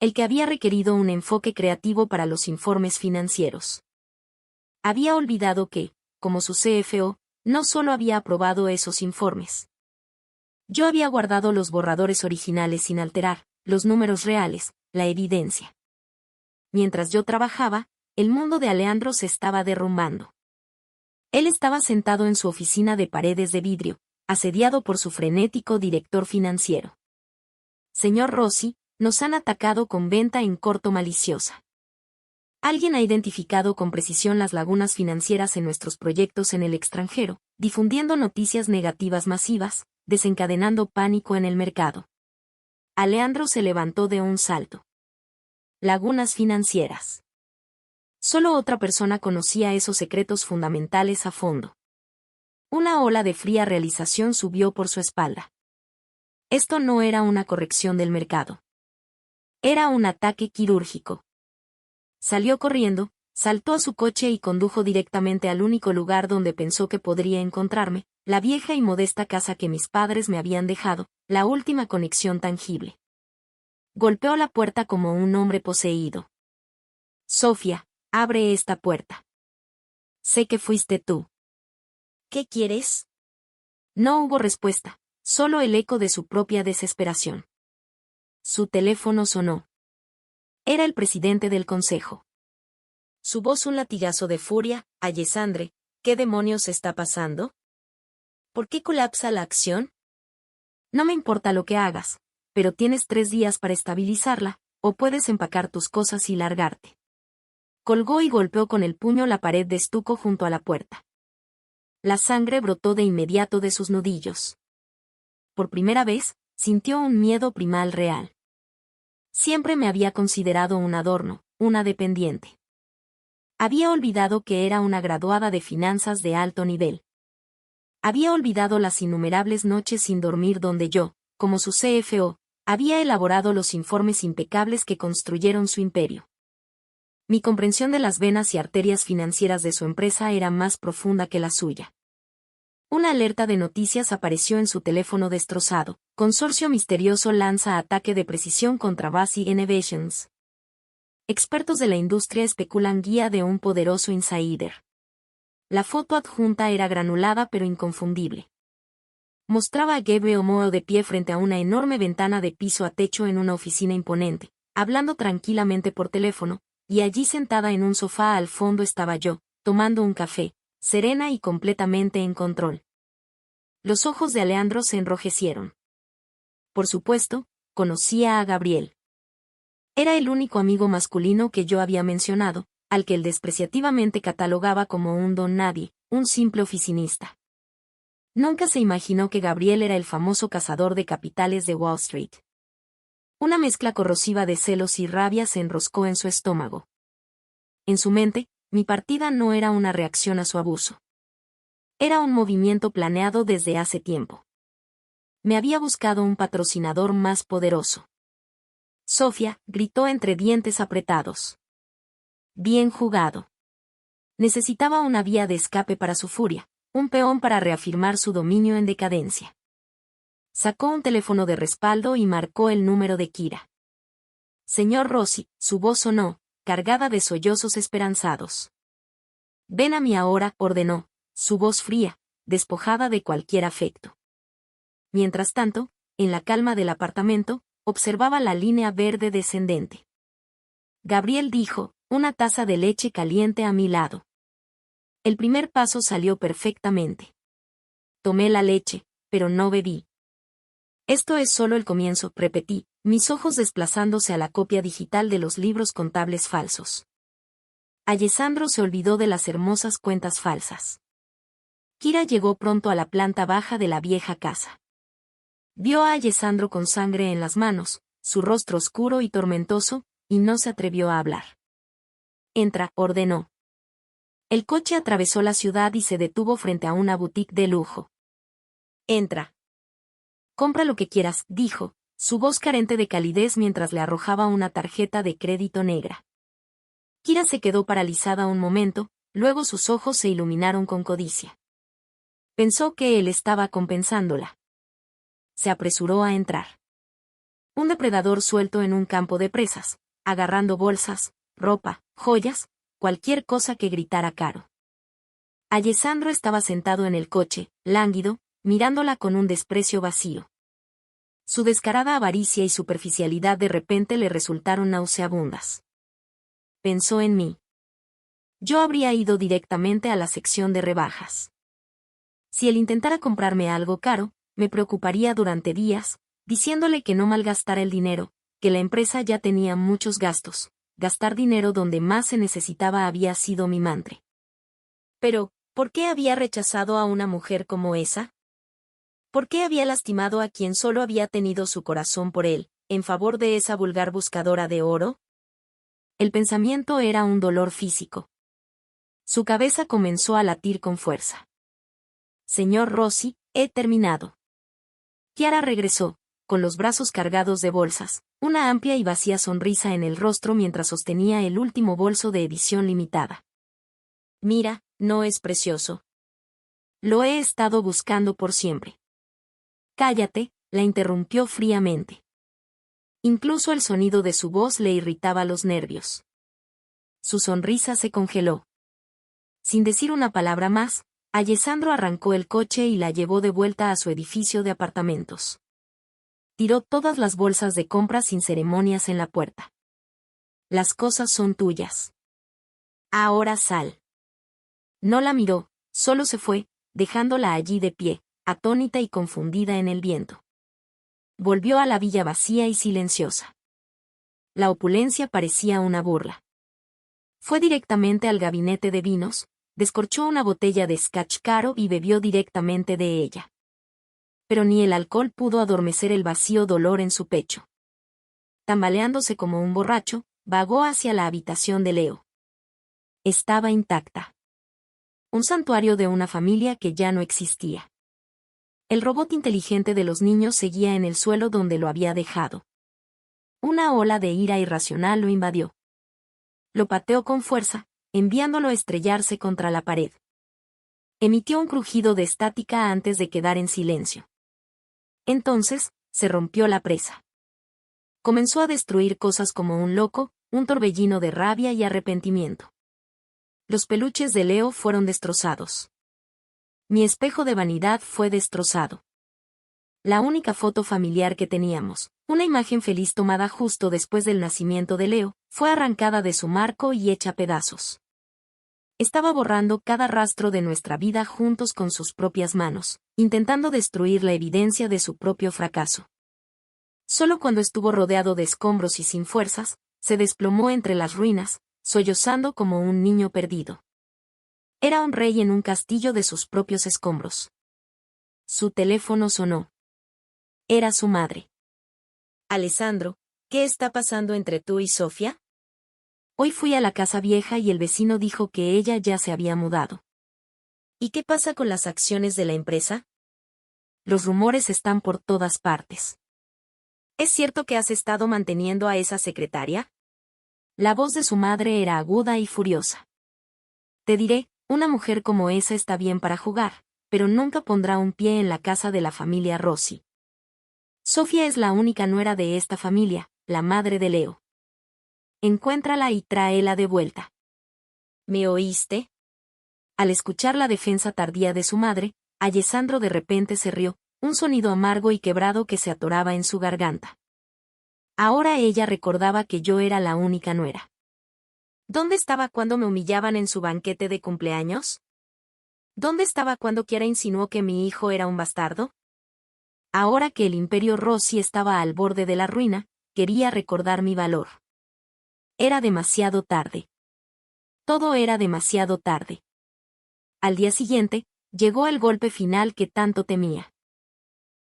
El que había requerido un enfoque creativo para los informes financieros. Había olvidado que, como su CFO, no solo había aprobado esos informes. Yo había guardado los borradores originales sin alterar, los números reales, la evidencia. Mientras yo trabajaba, el mundo de Alejandro se estaba derrumbando. Él estaba sentado en su oficina de paredes de vidrio, asediado por su frenético director financiero. Señor Rossi, nos han atacado con venta en corto maliciosa. Alguien ha identificado con precisión las lagunas financieras en nuestros proyectos en el extranjero, difundiendo noticias negativas masivas, desencadenando pánico en el mercado. Alejandro se levantó de un salto. Lagunas financieras. Solo otra persona conocía esos secretos fundamentales a fondo. Una ola de fría realización subió por su espalda. Esto no era una corrección del mercado. Era un ataque quirúrgico. Salió corriendo, saltó a su coche y condujo directamente al único lugar donde pensó que podría encontrarme, la vieja y modesta casa que mis padres me habían dejado, la última conexión tangible. Golpeó la puerta como un hombre poseído. Sofía, abre esta puerta. Sé que fuiste tú. ¿Qué quieres? No hubo respuesta, solo el eco de su propia desesperación. Su teléfono sonó. Era el presidente del consejo. Su voz un latigazo de furia: Alessandre, ¿qué demonios está pasando? ¿Por qué colapsa la acción? No me importa lo que hagas, pero tienes 3 días para estabilizarla, o puedes empacar tus cosas y largarte. Colgó y golpeó con el puño la pared de estuco junto a la puerta. La sangre brotó de inmediato de sus nudillos. Por primera vez, sintió un miedo primal real. Siempre me había considerado un adorno, una dependiente. Había olvidado que era una graduada de finanzas de alto nivel. Había olvidado las innumerables noches sin dormir donde yo, como su CFO, había elaborado los informes impecables que construyeron su imperio. Mi comprensión de las venas y arterias financieras de su empresa era más profunda que la suya. Una alerta de noticias apareció en su teléfono destrozado. Consorcio misterioso lanza ataque de precisión contra Basi Innovations. Expertos de la industria especulan guía de un poderoso insider. La foto adjunta era granulada pero inconfundible. Mostraba a Gabriel Moore de pie frente a una enorme ventana de piso a techo en una oficina imponente, hablando tranquilamente por teléfono, y allí sentada en un sofá al fondo estaba yo, tomando un café, serena y completamente en control. Los ojos de Alejandro se enrojecieron. Por supuesto, conocía a Gabriel. Era el único amigo masculino que yo había mencionado, al que él despreciativamente catalogaba como un don nadie, un simple oficinista. Nunca se imaginó que Gabriel era el famoso cazador de capitales de Wall Street. Una mezcla corrosiva de celos y rabia se enroscó en su estómago. En su mente, mi partida no era una reacción a su abuso. Era un movimiento planeado desde hace tiempo. Me había buscado un patrocinador más poderoso. Sofía, gritó entre dientes apretados. Bien jugado. Necesitaba una vía de escape para su furia, un peón para reafirmar su dominio en decadencia. Sacó un teléfono de respaldo y marcó el número de Kira. Señor Rossi, su voz sonó, cargada de sollozos esperanzados. Ven a mí ahora, ordenó, su voz fría, despojada de cualquier afecto. Mientras tanto, en la calma del apartamento, observaba la línea verde descendente. Gabriel dijo, una taza de leche caliente a mi lado. El primer paso salió perfectamente. Tomé la leche, pero no bebí. Esto es solo el comienzo, repetí, mis ojos desplazándose a la copia digital de los libros contables falsos. Alessandro se olvidó de las hermosas cuentas falsas. Kira llegó pronto a la planta baja de la vieja casa. Vio a Alessandro con sangre en las manos, su rostro oscuro y tormentoso, y no se atrevió a hablar. Entra, ordenó. El coche atravesó la ciudad y se detuvo frente a una boutique de lujo. Entra. Compra lo que quieras, dijo, su voz carente de calidez mientras le arrojaba una tarjeta de crédito negra. Kira se quedó paralizada un momento, luego sus ojos se iluminaron con codicia. Pensó que él estaba compensándola. Se apresuró a entrar. Un depredador suelto en un campo de presas, agarrando bolsas, ropa, joyas, cualquier cosa que gritara caro. Alessandro estaba sentado en el coche, lánguido, mirándola con un desprecio vacío. Su descarada avaricia y superficialidad de repente le resultaron nauseabundas. Pensó en mí. Yo habría ido directamente a la sección de rebajas. Si él intentara comprarme algo caro, me preocuparía durante días, diciéndole que no malgastara el dinero, que la empresa ya tenía muchos gastos. Gastar dinero donde más se necesitaba había sido mi mantra. Pero, ¿por qué había rechazado a una mujer como esa? ¿Por qué había lastimado a quien solo había tenido su corazón por él, en favor de esa vulgar buscadora de oro? El pensamiento era un dolor físico. Su cabeza comenzó a latir con fuerza. Señor Rossi, he terminado. Chiara regresó, con los brazos cargados de bolsas, una amplia y vacía sonrisa en el rostro mientras sostenía el último bolso de edición limitada. Mira, ¿no es precioso? Lo he estado buscando por siempre. Cállate, la interrumpió fríamente. Incluso el sonido de su voz le irritaba los nervios. Su sonrisa se congeló. Sin decir una palabra más, Alessandro arrancó el coche y la llevó de vuelta a su edificio de apartamentos. Tiró todas las bolsas de compra sin ceremonias en la puerta. Las cosas son tuyas. Ahora sal. No la miró, solo se fue, dejándola allí de pie, atónita y confundida en el viento. Volvió a la villa vacía y silenciosa. La opulencia parecía una burla. Fue directamente al gabinete de vinos, descorchó una botella de scotch caro y bebió directamente de ella. Pero ni el alcohol pudo adormecer el vacío dolor en su pecho. Tambaleándose como un borracho, vagó hacia la habitación de Leo. Estaba intacta. Un santuario de una familia que ya no existía. El robot inteligente de los niños seguía en el suelo donde lo había dejado. Una ola de ira irracional lo invadió. lo pateó con fuerza, enviándolo a estrellarse contra la pared. Emitió un crujido de estática antes de quedar en silencio. Entonces, se rompió la presa. Comenzó a destruir cosas como un loco, un torbellino de rabia y arrepentimiento. Los peluches de Leo fueron destrozados. Mi espejo de vanidad fue destrozado. La única foto familiar que teníamos, una imagen feliz tomada justo después del nacimiento de Leo, fue arrancada de su marco y hecha pedazos. Estaba borrando cada rastro de nuestra vida juntos con sus propias manos, intentando destruir la evidencia de su propio fracaso. Solo cuando estuvo rodeado de escombros y sin fuerzas, se desplomó entre las ruinas, sollozando como un niño perdido. Era un rey en un castillo de sus propios escombros. Su teléfono sonó. Era su madre. Alessandro, ¿qué está pasando entre tú y Sofía? Hoy fui a la casa vieja y el vecino dijo que ella ya se había mudado. ¿Y qué pasa con las acciones de la empresa? Los rumores están por todas partes. ¿Es cierto que has estado manteniendo a esa secretaria? La voz de su madre era aguda y furiosa. Te diré, una mujer como esa está bien para jugar, pero nunca pondrá un pie en la casa de la familia Rossi. Sofía es la única nuera de esta familia, la madre de Leo. Encuéntrala y tráela de vuelta. ¿Me oíste? Al escuchar la defensa tardía de su madre, Alessandro de repente se rió, un sonido amargo y quebrado que se atoraba en su garganta. Ahora ella recordaba que yo era la única nuera. ¿Dónde estaba cuando me humillaban en su banquete de cumpleaños? ¿Dónde estaba cuando Chiara insinuó que mi hijo era un bastardo? Ahora que el imperio Rossi estaba al borde de la ruina, quería recordar mi valor. Era demasiado tarde. Todo era demasiado tarde. Al día siguiente, llegó el golpe final que tanto temía.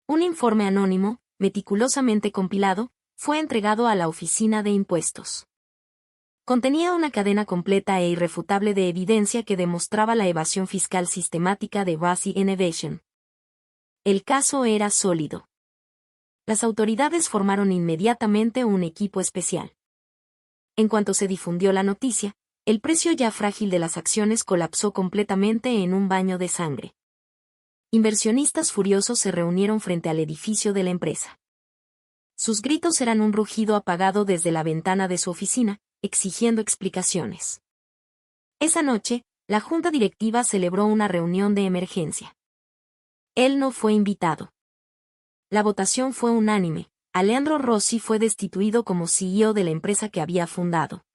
Un informe anónimo, meticulosamente compilado, fue entregado a la oficina de impuestos. Contenía una cadena completa e irrefutable de evidencia que demostraba la evasión fiscal sistemática de Rossi Innovation. El caso era sólido. Las autoridades formaron inmediatamente un equipo especial. En cuanto se difundió la noticia, el precio ya frágil de las acciones colapsó completamente en un baño de sangre. Inversionistas furiosos se reunieron frente al edificio de la empresa. Sus gritos eran un rugido apagado desde la ventana de su oficina, exigiendo explicaciones. Esa noche, la junta directiva celebró una reunión de emergencia. Él no fue invitado. La votación fue unánime. Alessandro Rossi fue destituido como CEO de la empresa que había fundado.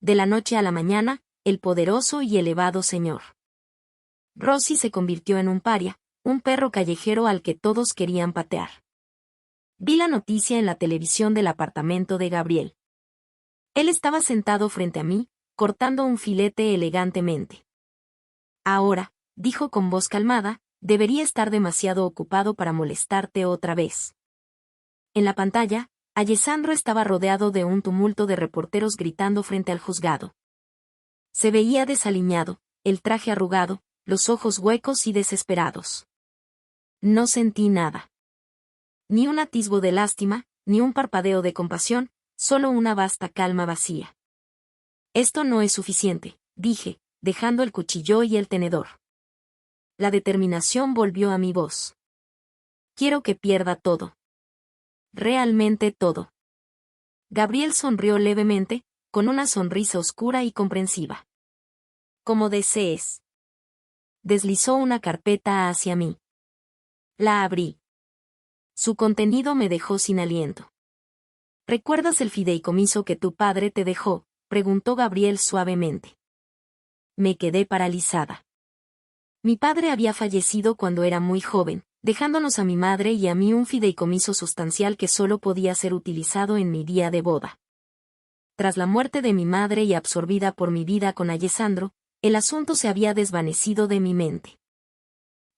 De la noche a la mañana, el poderoso y elevado señor Rossi se convirtió en un paria, un perro callejero al que todos querían patear. Vi la noticia en la televisión del apartamento de Gabriel. Él estaba sentado frente a mí, cortando un filete elegantemente. Ahora, dijo con voz calmada, debería estar demasiado ocupado para molestarte otra vez. En la pantalla, Alessandro estaba rodeado de un tumulto de reporteros gritando frente al juzgado. Se veía desaliñado, el traje arrugado, los ojos huecos y desesperados. No sentí nada. Ni un atisbo de lástima, ni un parpadeo de compasión, solo una vasta calma vacía. Esto no es suficiente, dije, dejando el cuchillo y el tenedor. La determinación volvió a mi voz. Quiero que pierda todo. Realmente todo. Gabriel sonrió levemente, con una sonrisa oscura y comprensiva. Como desees. Deslizó una carpeta hacia mí. La abrí. Su contenido me dejó sin aliento. ¿Recuerdas el fideicomiso que tu padre te dejó?, preguntó Gabriel suavemente. Me quedé paralizada. Mi padre había fallecido cuando era muy joven, dejándonos a mi madre y a mí un fideicomiso sustancial que solo podía ser utilizado en mi día de boda. Tras la muerte de mi madre y absorbida por mi vida con Alessandro, el asunto se había desvanecido de mi mente.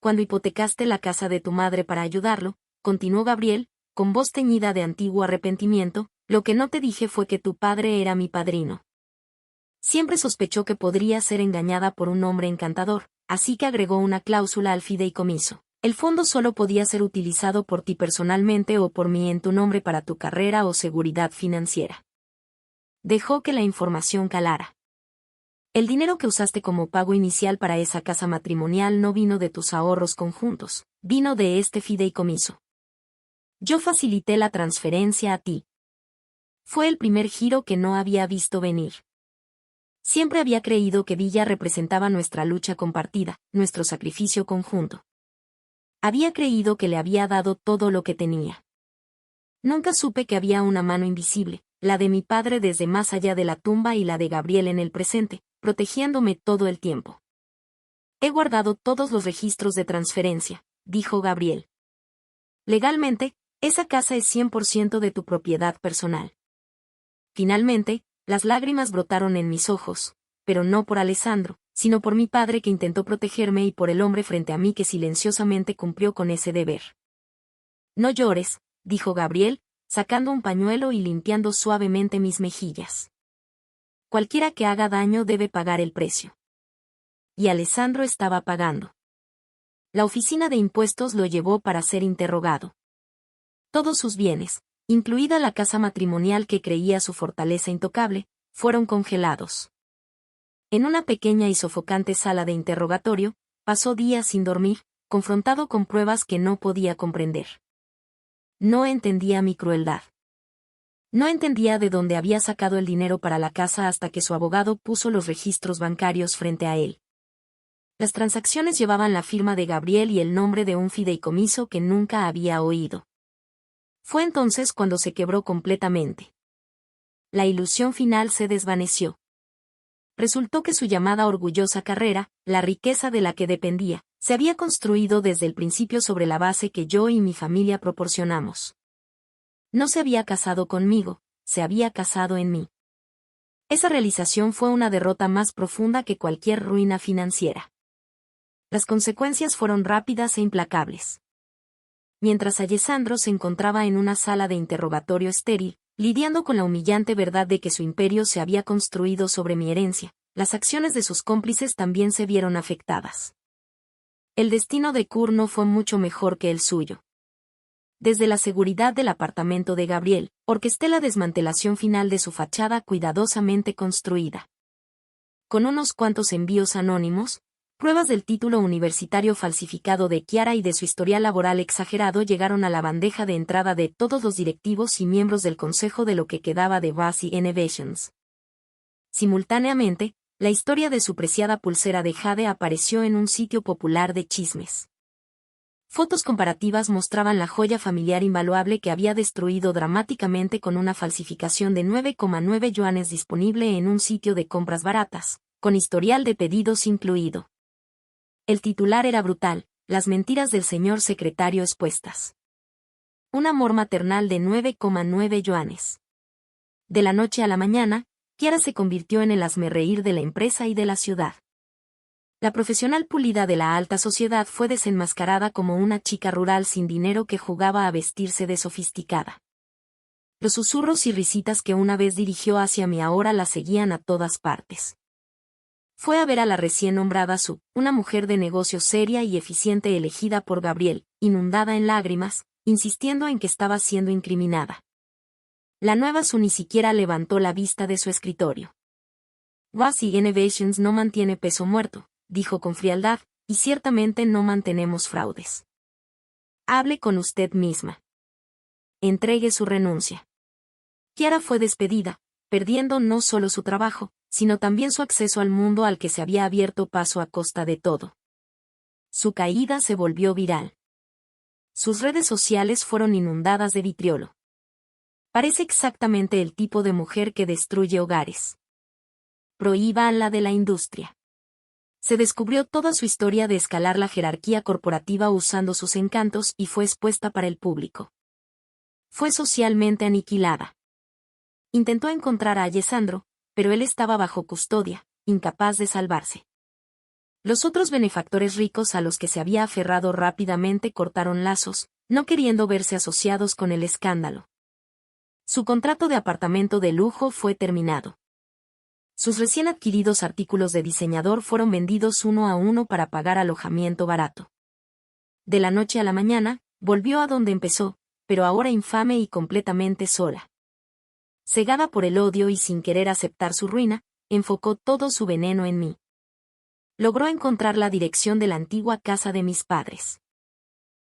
Cuando hipotecaste la casa de tu madre para ayudarlo, continuó Gabriel, con voz teñida de antiguo arrepentimiento, lo que no te dije fue que tu padre era mi padrino. Siempre sospechó que podría ser engañada por un hombre encantador, así que agregó una cláusula al fideicomiso. El fondo solo podía ser utilizado por ti personalmente o por mí en tu nombre para tu carrera o seguridad financiera. Dejó que la información calara. El dinero que usaste como pago inicial para esa casa matrimonial no vino de tus ahorros conjuntos, vino de este fideicomiso. Yo facilité la transferencia a ti. Fue el primer giro que no había visto venir. Siempre había creído que Villa representaba nuestra lucha compartida, nuestro sacrificio conjunto. Había creído que le había dado todo lo que tenía. Nunca supe que había una mano invisible, la de mi padre desde más allá de la tumba y la de Gabriel en el presente, protegiéndome todo el tiempo. He guardado todos los registros de transferencia, dijo Gabriel. Legalmente, esa casa es 100% de tu propiedad personal. Finalmente, las lágrimas brotaron en mis ojos, pero no por Alessandro, sino por mi padre que intentó protegerme y por el hombre frente a mí que silenciosamente cumplió con ese deber. No llores, dijo Gabriel, sacando un pañuelo y limpiando suavemente mis mejillas. Cualquiera que haga daño debe pagar el precio. Y Alessandro estaba pagando. La oficina de impuestos lo llevó para ser interrogado. Todos sus bienes, incluida la casa matrimonial que creía su fortaleza intocable, fueron congelados. En una pequeña y sofocante sala de interrogatorio, pasó días sin dormir, confrontado con pruebas que no podía comprender. No entendía mi crueldad. No entendía de dónde había sacado el dinero para la casa hasta que su abogado puso los registros bancarios frente a él. Las transacciones llevaban la firma de Gabriel y el nombre de un fideicomiso que nunca había oído. Fue entonces cuando se quebró completamente. La ilusión final se desvaneció. Resultó que su llamada orgullosa carrera, la riqueza de la que dependía, se había construido desde el principio sobre la base que yo y mi familia proporcionamos. No se había casado conmigo, se había casado en mí. Esa realización fue una derrota más profunda que cualquier ruina financiera. Las consecuencias fueron rápidas e implacables. Mientras Alessandro se encontraba en una sala de interrogatorio estéril, lidiando con la humillante verdad de que su imperio se había construido sobre mi herencia, las acciones de sus cómplices también se vieron afectadas. El destino de Kurt no fue mucho mejor que el suyo. Desde la seguridad del apartamento de Gabriel, orquesté la desmantelación final de su fachada cuidadosamente construida. Con unos cuantos envíos anónimos, pruebas del título universitario falsificado de Chiara y de su historial laboral exagerado llegaron a la bandeja de entrada de todos los directivos y miembros del consejo de lo que quedaba de Vasi Innovations. Simultáneamente, la historia de su preciada pulsera de jade apareció en un sitio popular de chismes. Fotos comparativas mostraban la joya familiar invaluable que había destruido dramáticamente con una falsificación de 9,9 yuanes disponible en un sitio de compras baratas, con historial de pedidos incluido. El titular era brutal, las mentiras del señor secretario expuestas. Un amor maternal de 9,9 yuanes. De la noche a la mañana, Chiara se convirtió en el hazmerreír de la empresa y de la ciudad. La profesional pulida de la alta sociedad fue desenmascarada como una chica rural sin dinero que jugaba a vestirse de sofisticada. Los susurros y risitas que una vez dirigió hacia mí ahora la seguían a todas partes. Fue a ver a la recién nombrada Su, una mujer de negocio seria y eficiente elegida por Gabriel, inundada en lágrimas, insistiendo en que estaba siendo incriminada. La nueva Su ni siquiera levantó la vista de su escritorio. Vasi Innovations no mantiene peso muerto, dijo con frialdad, y ciertamente no mantenemos fraudes. Hable con usted misma. Entregue su renuncia. Chiara fue despedida, perdiendo no solo su trabajo, sino también su acceso al mundo al que se había abierto paso a costa de todo. Su caída se volvió viral. Sus redes sociales fueron inundadas de vitriolo. Parece exactamente el tipo de mujer que destruye hogares. Prohíbanla de la industria. Se descubrió toda su historia de escalar la jerarquía corporativa usando sus encantos y fue expuesta para el público. Fue socialmente aniquilada. Intentó encontrar a Alessandro, pero él estaba bajo custodia, incapaz de salvarse. Los otros benefactores ricos a los que se había aferrado rápidamente cortaron lazos, no queriendo verse asociados con el escándalo. Su contrato de apartamento de lujo fue terminado. Sus recién adquiridos artículos de diseñador fueron vendidos uno a uno para pagar alojamiento barato. De la noche a la mañana, volvió a donde empezó, pero ahora infame y completamente sola. Cegada por el odio y sin querer aceptar su ruina, enfocó todo su veneno en mí. Logró encontrar la dirección de la antigua casa de mis padres.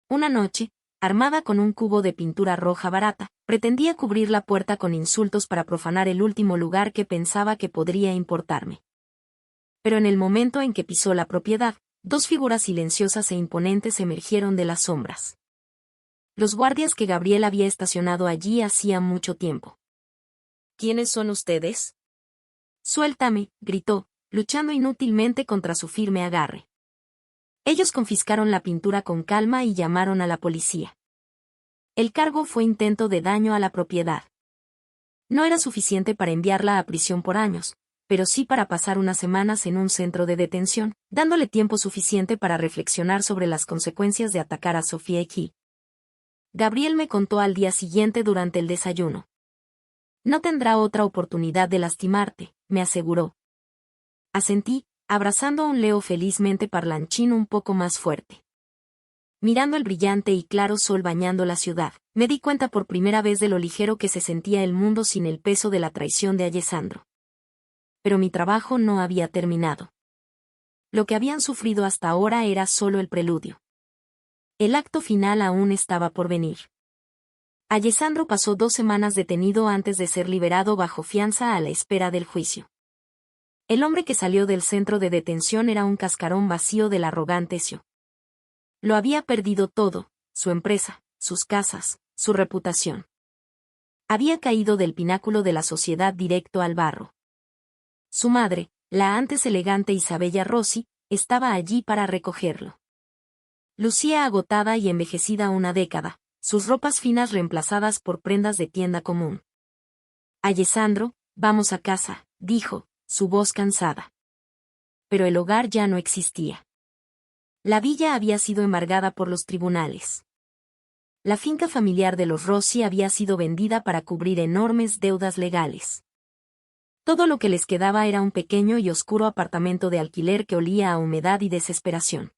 Una noche, armada con un cubo de pintura roja barata, pretendía cubrir la puerta con insultos para profanar el último lugar que pensaba que podría importarme. Pero en el momento en que pisó la propiedad, dos figuras silenciosas e imponentes emergieron de las sombras. Los guardias que Gabriel había estacionado allí hacía mucho tiempo. ¿Quiénes son ustedes? Suéltame, gritó, luchando inútilmente contra su firme agarre. Ellos confiscaron la pintura con calma y llamaron a la policía. El cargo fue intento de daño a la propiedad. No era suficiente para enviarla a prisión por años, pero sí para pasar unas semanas en un centro de detención, dándole tiempo suficiente para reflexionar sobre las consecuencias de atacar a Sofía Key. Gabriel me contó al día siguiente durante el desayuno. No tendrá otra oportunidad de lastimarte, me aseguró. Asentí, abrazando a un Leo felizmente parlanchín un poco más fuerte. Mirando el brillante y claro sol bañando la ciudad, me di cuenta por primera vez de lo ligero que se sentía el mundo sin el peso de la traición de Alessandro. Pero mi trabajo no había terminado. Lo que habían sufrido hasta ahora era solo el preludio. El acto final aún estaba por venir. Alessandro pasó 2 semanas detenido antes de ser liberado bajo fianza a la espera del juicio. El hombre que salió del centro de detención era un cascarón vacío del arrogante Ezio. Lo había perdido todo, su empresa, sus casas, su reputación. Había caído del pináculo de la sociedad directo al barro. Su madre, la antes elegante Isabella Rossi, estaba allí para recogerlo. Lucía agotada y envejecida una década, sus ropas finas reemplazadas por prendas de tienda común. Alessandro, vamos a casa, dijo, su voz cansada. Pero el hogar ya no existía. La villa había sido embargada por los tribunales. La finca familiar de los Rossi había sido vendida para cubrir enormes deudas legales. Todo lo que les quedaba era un pequeño y oscuro apartamento de alquiler que olía a humedad y desesperación.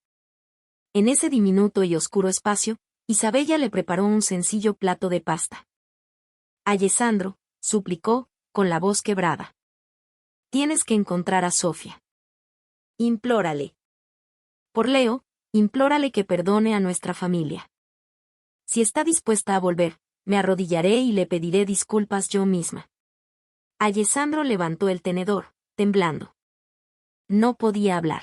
En ese diminuto y oscuro espacio, Isabella le preparó un sencillo plato de pasta. Alessandro, suplicó, con la voz quebrada. Tienes que encontrar a Sofía. Implórale. Por Leo, implórale que perdone a nuestra familia. Si está dispuesta a volver, me arrodillaré y le pediré disculpas yo misma. Alessandro levantó el tenedor, temblando. No podía hablar.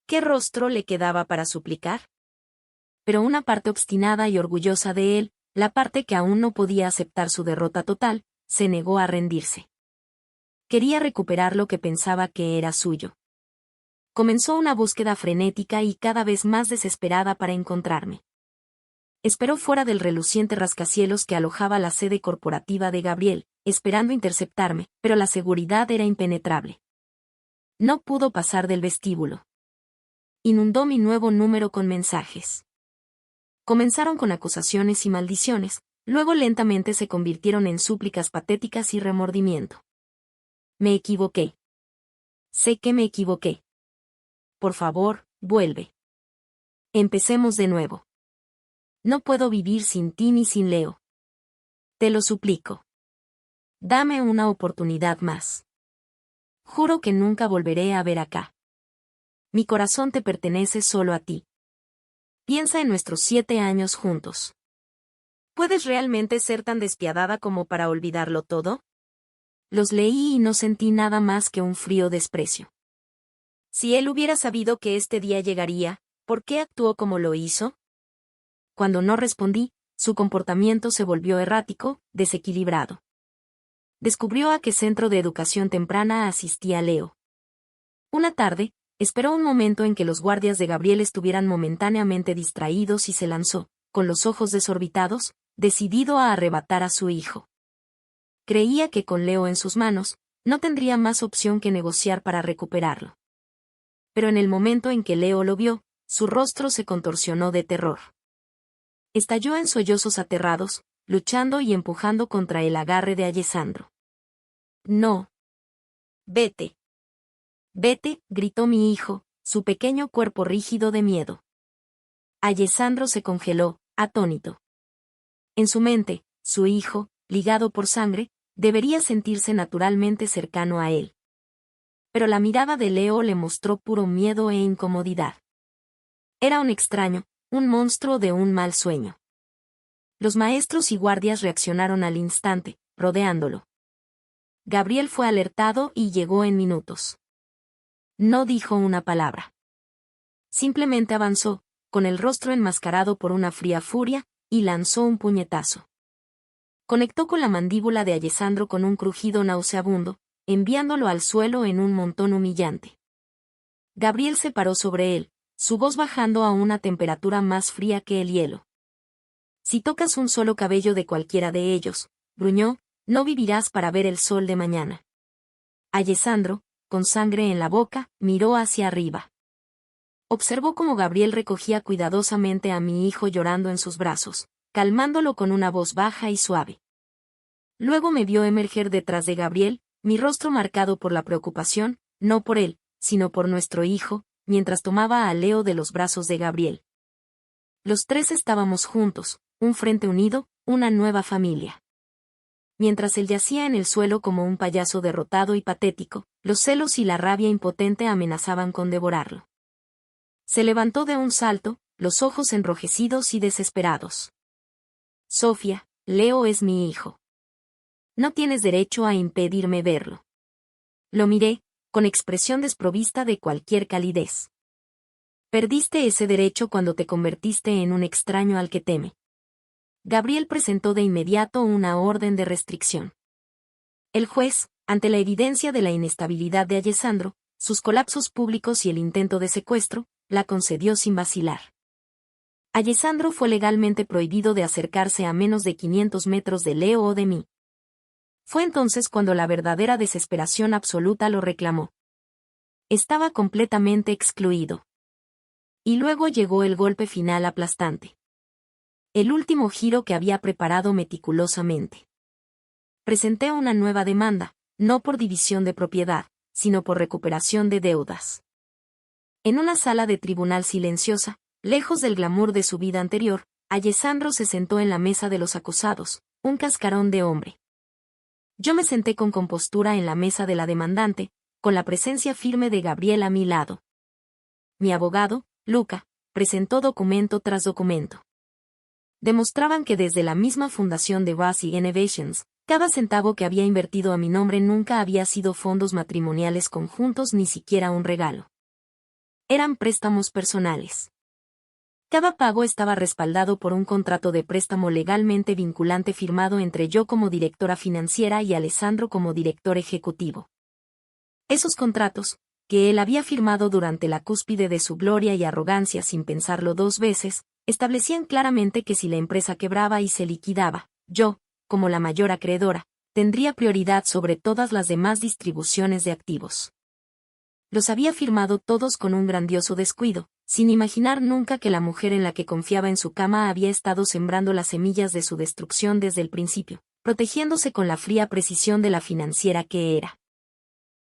¿Qué rostro le quedaba para suplicar? Pero una parte obstinada y orgullosa de él, la parte que aún no podía aceptar su derrota total, se negó a rendirse. Quería recuperar lo que pensaba que era suyo. Comenzó una búsqueda frenética y cada vez más desesperada para encontrarme. Esperó fuera del reluciente rascacielos que alojaba la sede corporativa de Gabriel, esperando interceptarme, pero la seguridad era impenetrable. No pudo pasar del vestíbulo. Inundó mi nuevo número con mensajes. Comenzaron con acusaciones y maldiciones, luego lentamente se convirtieron en súplicas patéticas y remordimiento. Me equivoqué. Sé que me equivoqué. Por favor, vuelve. Empecemos de nuevo. No puedo vivir sin ti ni sin Leo. Te lo suplico. Dame una oportunidad más. Juro que nunca volveré a ver acá. Mi corazón te pertenece solo a ti. Piensa en nuestros 7 años juntos. ¿Puedes realmente ser tan despiadada como para olvidarlo todo? Los leí y no sentí nada más que un frío desprecio. Si él hubiera sabido que este día llegaría, ¿por qué actuó como lo hizo? Cuando no respondí, su comportamiento se volvió errático, desequilibrado. Descubrió a qué centro de educación temprana asistía Leo. Una tarde, esperó un momento en que los guardias de Gabriel estuvieran momentáneamente distraídos y se lanzó, con los ojos desorbitados, decidido a arrebatar a su hijo. Creía que con Leo en sus manos, no tendría más opción que negociar para recuperarlo. Pero en el momento en que Leo lo vio, su rostro se contorsionó de terror. Estalló en sollozos aterrados, luchando y empujando contra el agarre de Alessandro. No. Vete. Vete, gritó mi hijo, su pequeño cuerpo rígido de miedo. Alessandro se congeló, atónito. En su mente, su hijo, ligado por sangre, Debería sentirse naturalmente cercano a él. Pero la mirada de Leo le mostró puro miedo e incomodidad. Era un extraño, un monstruo de un mal sueño. Los maestros y guardias reaccionaron al instante, rodeándolo. Gabriel fue alertado y llegó en minutos. No dijo una palabra. Simplemente avanzó, con el rostro enmascarado por una fría furia, y lanzó un puñetazo. Conectó con la mandíbula de Alessandro con un crujido nauseabundo, enviándolo al suelo en un montón humillante. Gabriel se paró sobre él, su voz bajando a una temperatura más fría que el hielo. Si tocas un solo cabello de cualquiera de ellos, gruñó, no vivirás para ver el sol de mañana. Alessandro, con sangre en la boca, miró hacia arriba. Observó cómo Gabriel recogía cuidadosamente a mi hijo llorando en sus brazos, calmándolo con una voz baja y suave. Luego me vio emerger detrás de Gabriel, mi rostro marcado por la preocupación, no por él, sino por nuestro hijo, mientras tomaba a Leo de los brazos de Gabriel. Los tres estábamos juntos, un frente unido, una nueva familia. Mientras él yacía en el suelo como un payaso derrotado y patético, los celos y la rabia impotente amenazaban con devorarlo. Se levantó de un salto, los ojos enrojecidos y desesperados. Sofía, Leo es mi hijo. No tienes derecho a impedirme verlo. Lo miré, con expresión desprovista de cualquier calidez. Perdiste ese derecho cuando te convertiste en un extraño al que teme. Gabriel presentó de inmediato una orden de restricción. El juez, ante la evidencia de la inestabilidad de Alessandro, sus colapsos públicos y el intento de secuestro, la concedió sin vacilar. Alessandro fue legalmente prohibido de acercarse a menos de 500 metros de Leo o de mí. Fue entonces cuando la verdadera desesperación absoluta lo reclamó. Estaba completamente excluido. Y luego llegó el golpe final aplastante. El último giro que había preparado meticulosamente. Presenté una nueva demanda, no por división de propiedad, sino por recuperación de deudas. En una sala de tribunal silenciosa, lejos del glamour de su vida anterior, Alessandro se sentó en la mesa de los acusados, un cascarón de hombre. Yo me senté con compostura en la mesa de la demandante, con la presencia firme de Gabriel a mi lado. Mi abogado, Luca, presentó documento tras documento. Demostraban que desde la misma fundación de Rossi Innovations, cada centavo que había invertido a mi nombre nunca había sido fondos matrimoniales conjuntos ni siquiera un regalo. Eran préstamos personales. Cada pago estaba respaldado por un contrato de préstamo legalmente vinculante firmado entre yo como directora financiera y Alessandro como director ejecutivo. Esos contratos, que él había firmado durante la cúspide de su gloria y arrogancia sin pensarlo dos veces, establecían claramente que si la empresa quebraba y se liquidaba, yo, como la mayor acreedora, tendría prioridad sobre todas las demás distribuciones de activos. Los había firmado todos con un grandioso descuido, sin imaginar nunca que la mujer en la que confiaba en su cama había estado sembrando las semillas de su destrucción desde el principio, protegiéndose con la fría precisión de la financiera que era.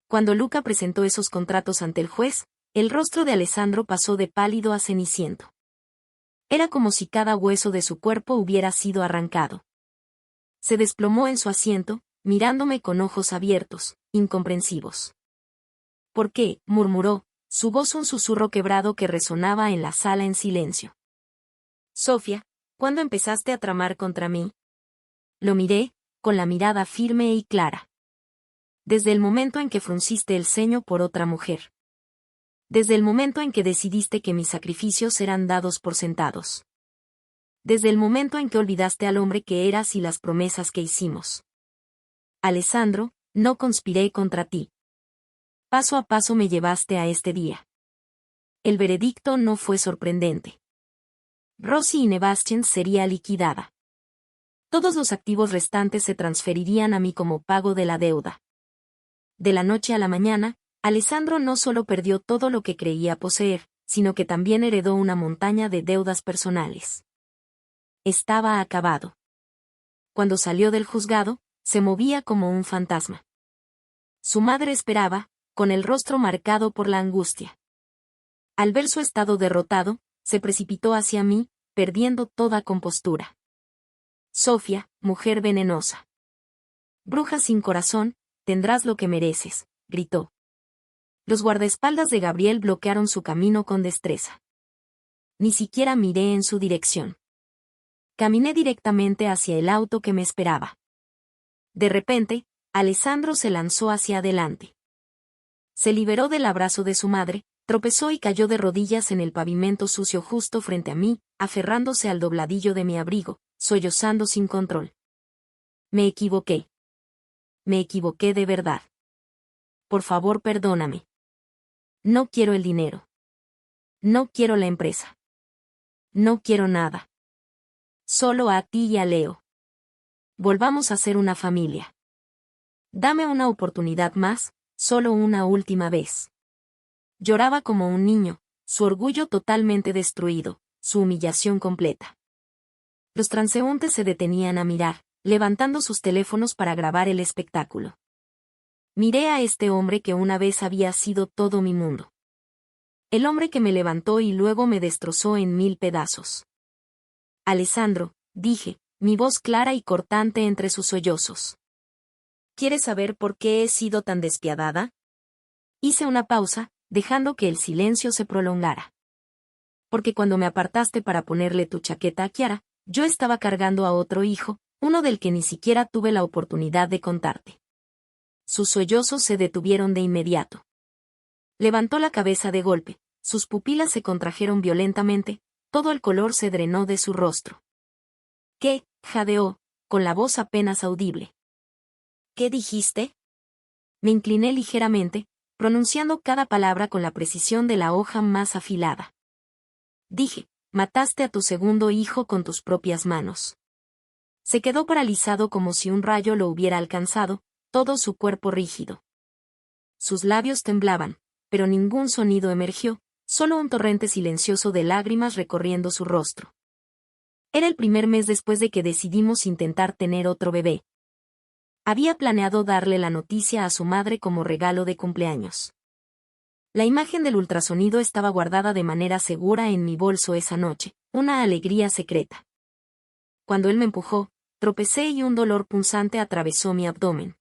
Cuando Luca presentó esos contratos ante el juez, el rostro de Alessandro pasó de pálido a ceniciento. Era como si cada hueso de su cuerpo hubiera sido arrancado. Se desplomó en su asiento, mirándome con ojos abiertos, incomprensivos. ¿Por qué?, murmuró, su voz un susurro quebrado que resonaba en la sala en silencio. Sofía, ¿cuándo empezaste a tramar contra mí? Lo miré, con la mirada firme y clara. Desde el momento en que frunciste el ceño por otra mujer. Desde el momento en que decidiste que mis sacrificios eran dados por sentados. Desde el momento en que olvidaste al hombre que eras y las promesas que hicimos. Alessandro, no conspiré contra ti. Paso a paso me llevaste a este día. El veredicto no fue sorprendente. Rossi Innovations sería liquidada. Todos los activos restantes se transferirían a mí como pago de la deuda. De la noche a la mañana, Alessandro no solo perdió todo lo que creía poseer, sino que también heredó una montaña de deudas personales. Estaba acabado. Cuando salió del juzgado, se movía como un fantasma. Su madre esperaba, con el rostro marcado por la angustia. Al ver su estado derrotado, se precipitó hacia mí, perdiendo toda compostura. Sofía, mujer venenosa. Bruja sin corazón, tendrás lo que mereces, gritó. Los guardaespaldas de Gabriel bloquearon su camino con destreza. Ni siquiera miré en su dirección. Caminé directamente hacia el auto que me esperaba. De repente, Alessandro se lanzó hacia adelante. Se liberó del abrazo de su madre, tropezó y cayó de rodillas en el pavimento sucio justo frente a mí, aferrándose al dobladillo de mi abrigo, sollozando sin control. Me equivoqué. Me equivoqué de verdad. Por favor, perdóname. No quiero el dinero. No quiero la empresa. No quiero nada. Solo a ti y a Leo. Volvamos a ser una familia. Dame una oportunidad más, solo una última vez. Lloraba como un niño, su orgullo totalmente destruido, su humillación completa. Los transeúntes se detenían a mirar, levantando sus teléfonos para grabar el espectáculo. Miré a este hombre que una vez había sido todo mi mundo. El hombre que me levantó y luego me destrozó en 1000 pedazos. Alessandro, dije, mi voz clara y cortante entre sus sollozos. ¿Quieres saber por qué he sido tan despiadada? Hice una pausa, dejando que el silencio se prolongara. Porque cuando me apartaste para ponerle tu chaqueta a Chiara, yo estaba cargando a otro hijo, uno del que ni siquiera tuve la oportunidad de contarte. Sus sollozos se detuvieron de inmediato. Levantó la cabeza de golpe, sus pupilas se contrajeron violentamente, todo el color se drenó de su rostro. ¿Qué? Jadeó, con la voz apenas audible. ¿Qué dijiste? Me incliné ligeramente, pronunciando cada palabra con la precisión de la hoja más afilada. Dije, mataste a tu segundo hijo con tus propias manos. Se quedó paralizado como si un rayo lo hubiera alcanzado, todo su cuerpo rígido. Sus labios temblaban, pero ningún sonido emergió, solo un torrente silencioso de lágrimas recorriendo su rostro. Era el primer mes después de que decidimos intentar tener otro bebé. Había planeado darle la noticia a su madre como regalo de cumpleaños. La imagen del ultrasonido estaba guardada de manera segura en mi bolso esa noche, una alegría secreta. Cuando él me empujó, tropecé y un dolor punzante atravesó mi abdomen.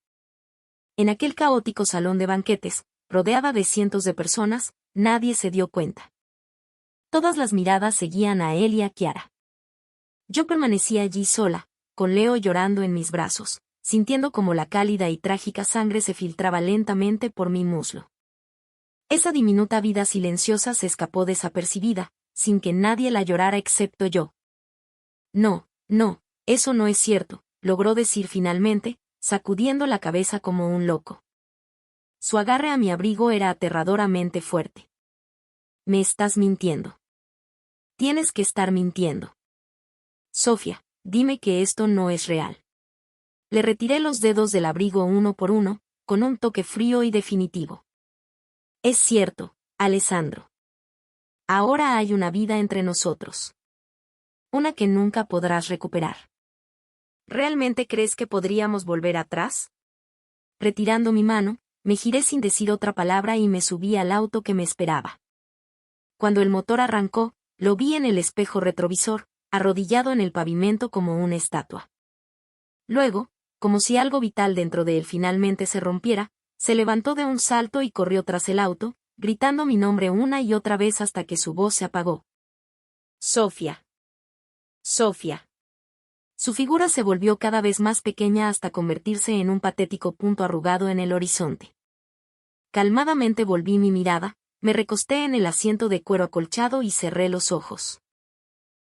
En aquel caótico salón de banquetes, rodeada de cientos de personas, nadie se dio cuenta. Todas las miradas seguían a él y a Chiara. Yo permanecía allí sola, con Leo llorando en mis brazos, sintiendo como la cálida y trágica sangre se filtraba lentamente por mi muslo. Esa diminuta vida silenciosa se escapó desapercibida, sin que nadie la llorara excepto yo. No, no, eso no es cierto, logró decir finalmente, sacudiendo la cabeza como un loco. Su agarre a mi abrigo era aterradoramente fuerte. Me estás mintiendo. Tienes que estar mintiendo. Sofía, dime que esto no es real. Le retiré los dedos del abrigo uno por uno, con un toque frío y definitivo. Es cierto, Alessandro. Ahora hay una vida entre nosotros. Una que nunca podrás recuperar. ¿Realmente crees que podríamos volver atrás? Retirando mi mano, me giré sin decir otra palabra y me subí al auto que me esperaba. Cuando el motor arrancó, lo vi en el espejo retrovisor, arrodillado en el pavimento como una estatua. Luego, como si algo vital dentro de él finalmente se rompiera, se levantó de un salto y corrió tras el auto, gritando mi nombre una y otra vez hasta que su voz se apagó. Sofía. Sofía. Su figura se volvió cada vez más pequeña hasta convertirse en un patético punto arrugado en el horizonte. Calmadamente volví mi mirada, me recosté en el asiento de cuero acolchado y cerré los ojos.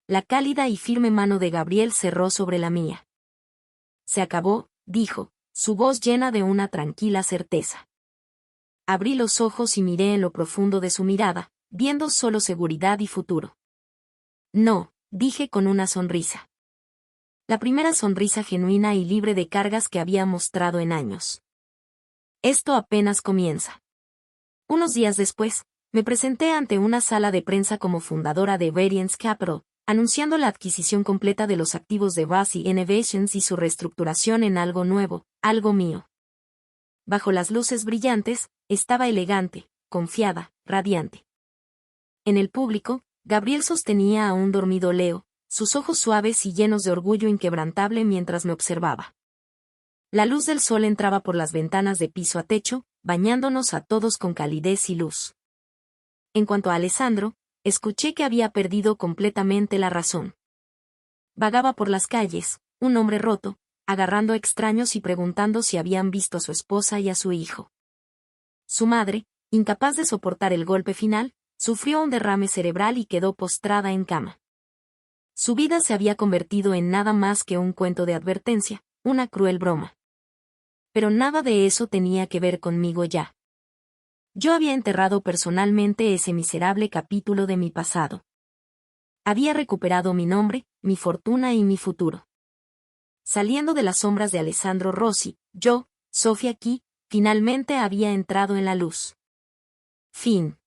La cálida y firme mano de Gabriel cerró sobre la mía. Se acabó, dijo, su voz llena de una tranquila certeza. Abrí los ojos y miré en lo profundo de su mirada, viendo solo seguridad y futuro. No, dije con una sonrisa. La primera sonrisa genuina y libre de cargas que había mostrado en años. Esto apenas comienza. Unos días después, me presenté ante una sala de prensa como fundadora de Radiance Capital, anunciando la adquisición completa de los activos de Rossi Innovations y su reestructuración en algo nuevo, algo mío. Bajo las luces brillantes, estaba elegante, confiada, radiante. En el público, Gabriel sostenía a un dormido Leo, sus ojos suaves y llenos de orgullo inquebrantable mientras me observaba. La luz del sol entraba por las ventanas de piso a techo, bañándonos a todos con calidez y luz. En cuanto a Alessandro, escuché que había perdido completamente la razón. Vagaba por las calles, un hombre roto, agarrando a extraños y preguntando si habían visto a su esposa y a su hijo. Su madre, incapaz de soportar el golpe final, sufrió un derrame cerebral y quedó postrada en cama. Su vida se había convertido en nada más que un cuento de advertencia, una cruel broma. Pero nada de eso tenía que ver conmigo ya. Yo había enterrado personalmente ese miserable capítulo de mi pasado. Había recuperado mi nombre, mi fortuna y mi futuro. Saliendo de las sombras de Alessandro Rossi, yo, Sofía Key, finalmente había entrado en la luz. Fin.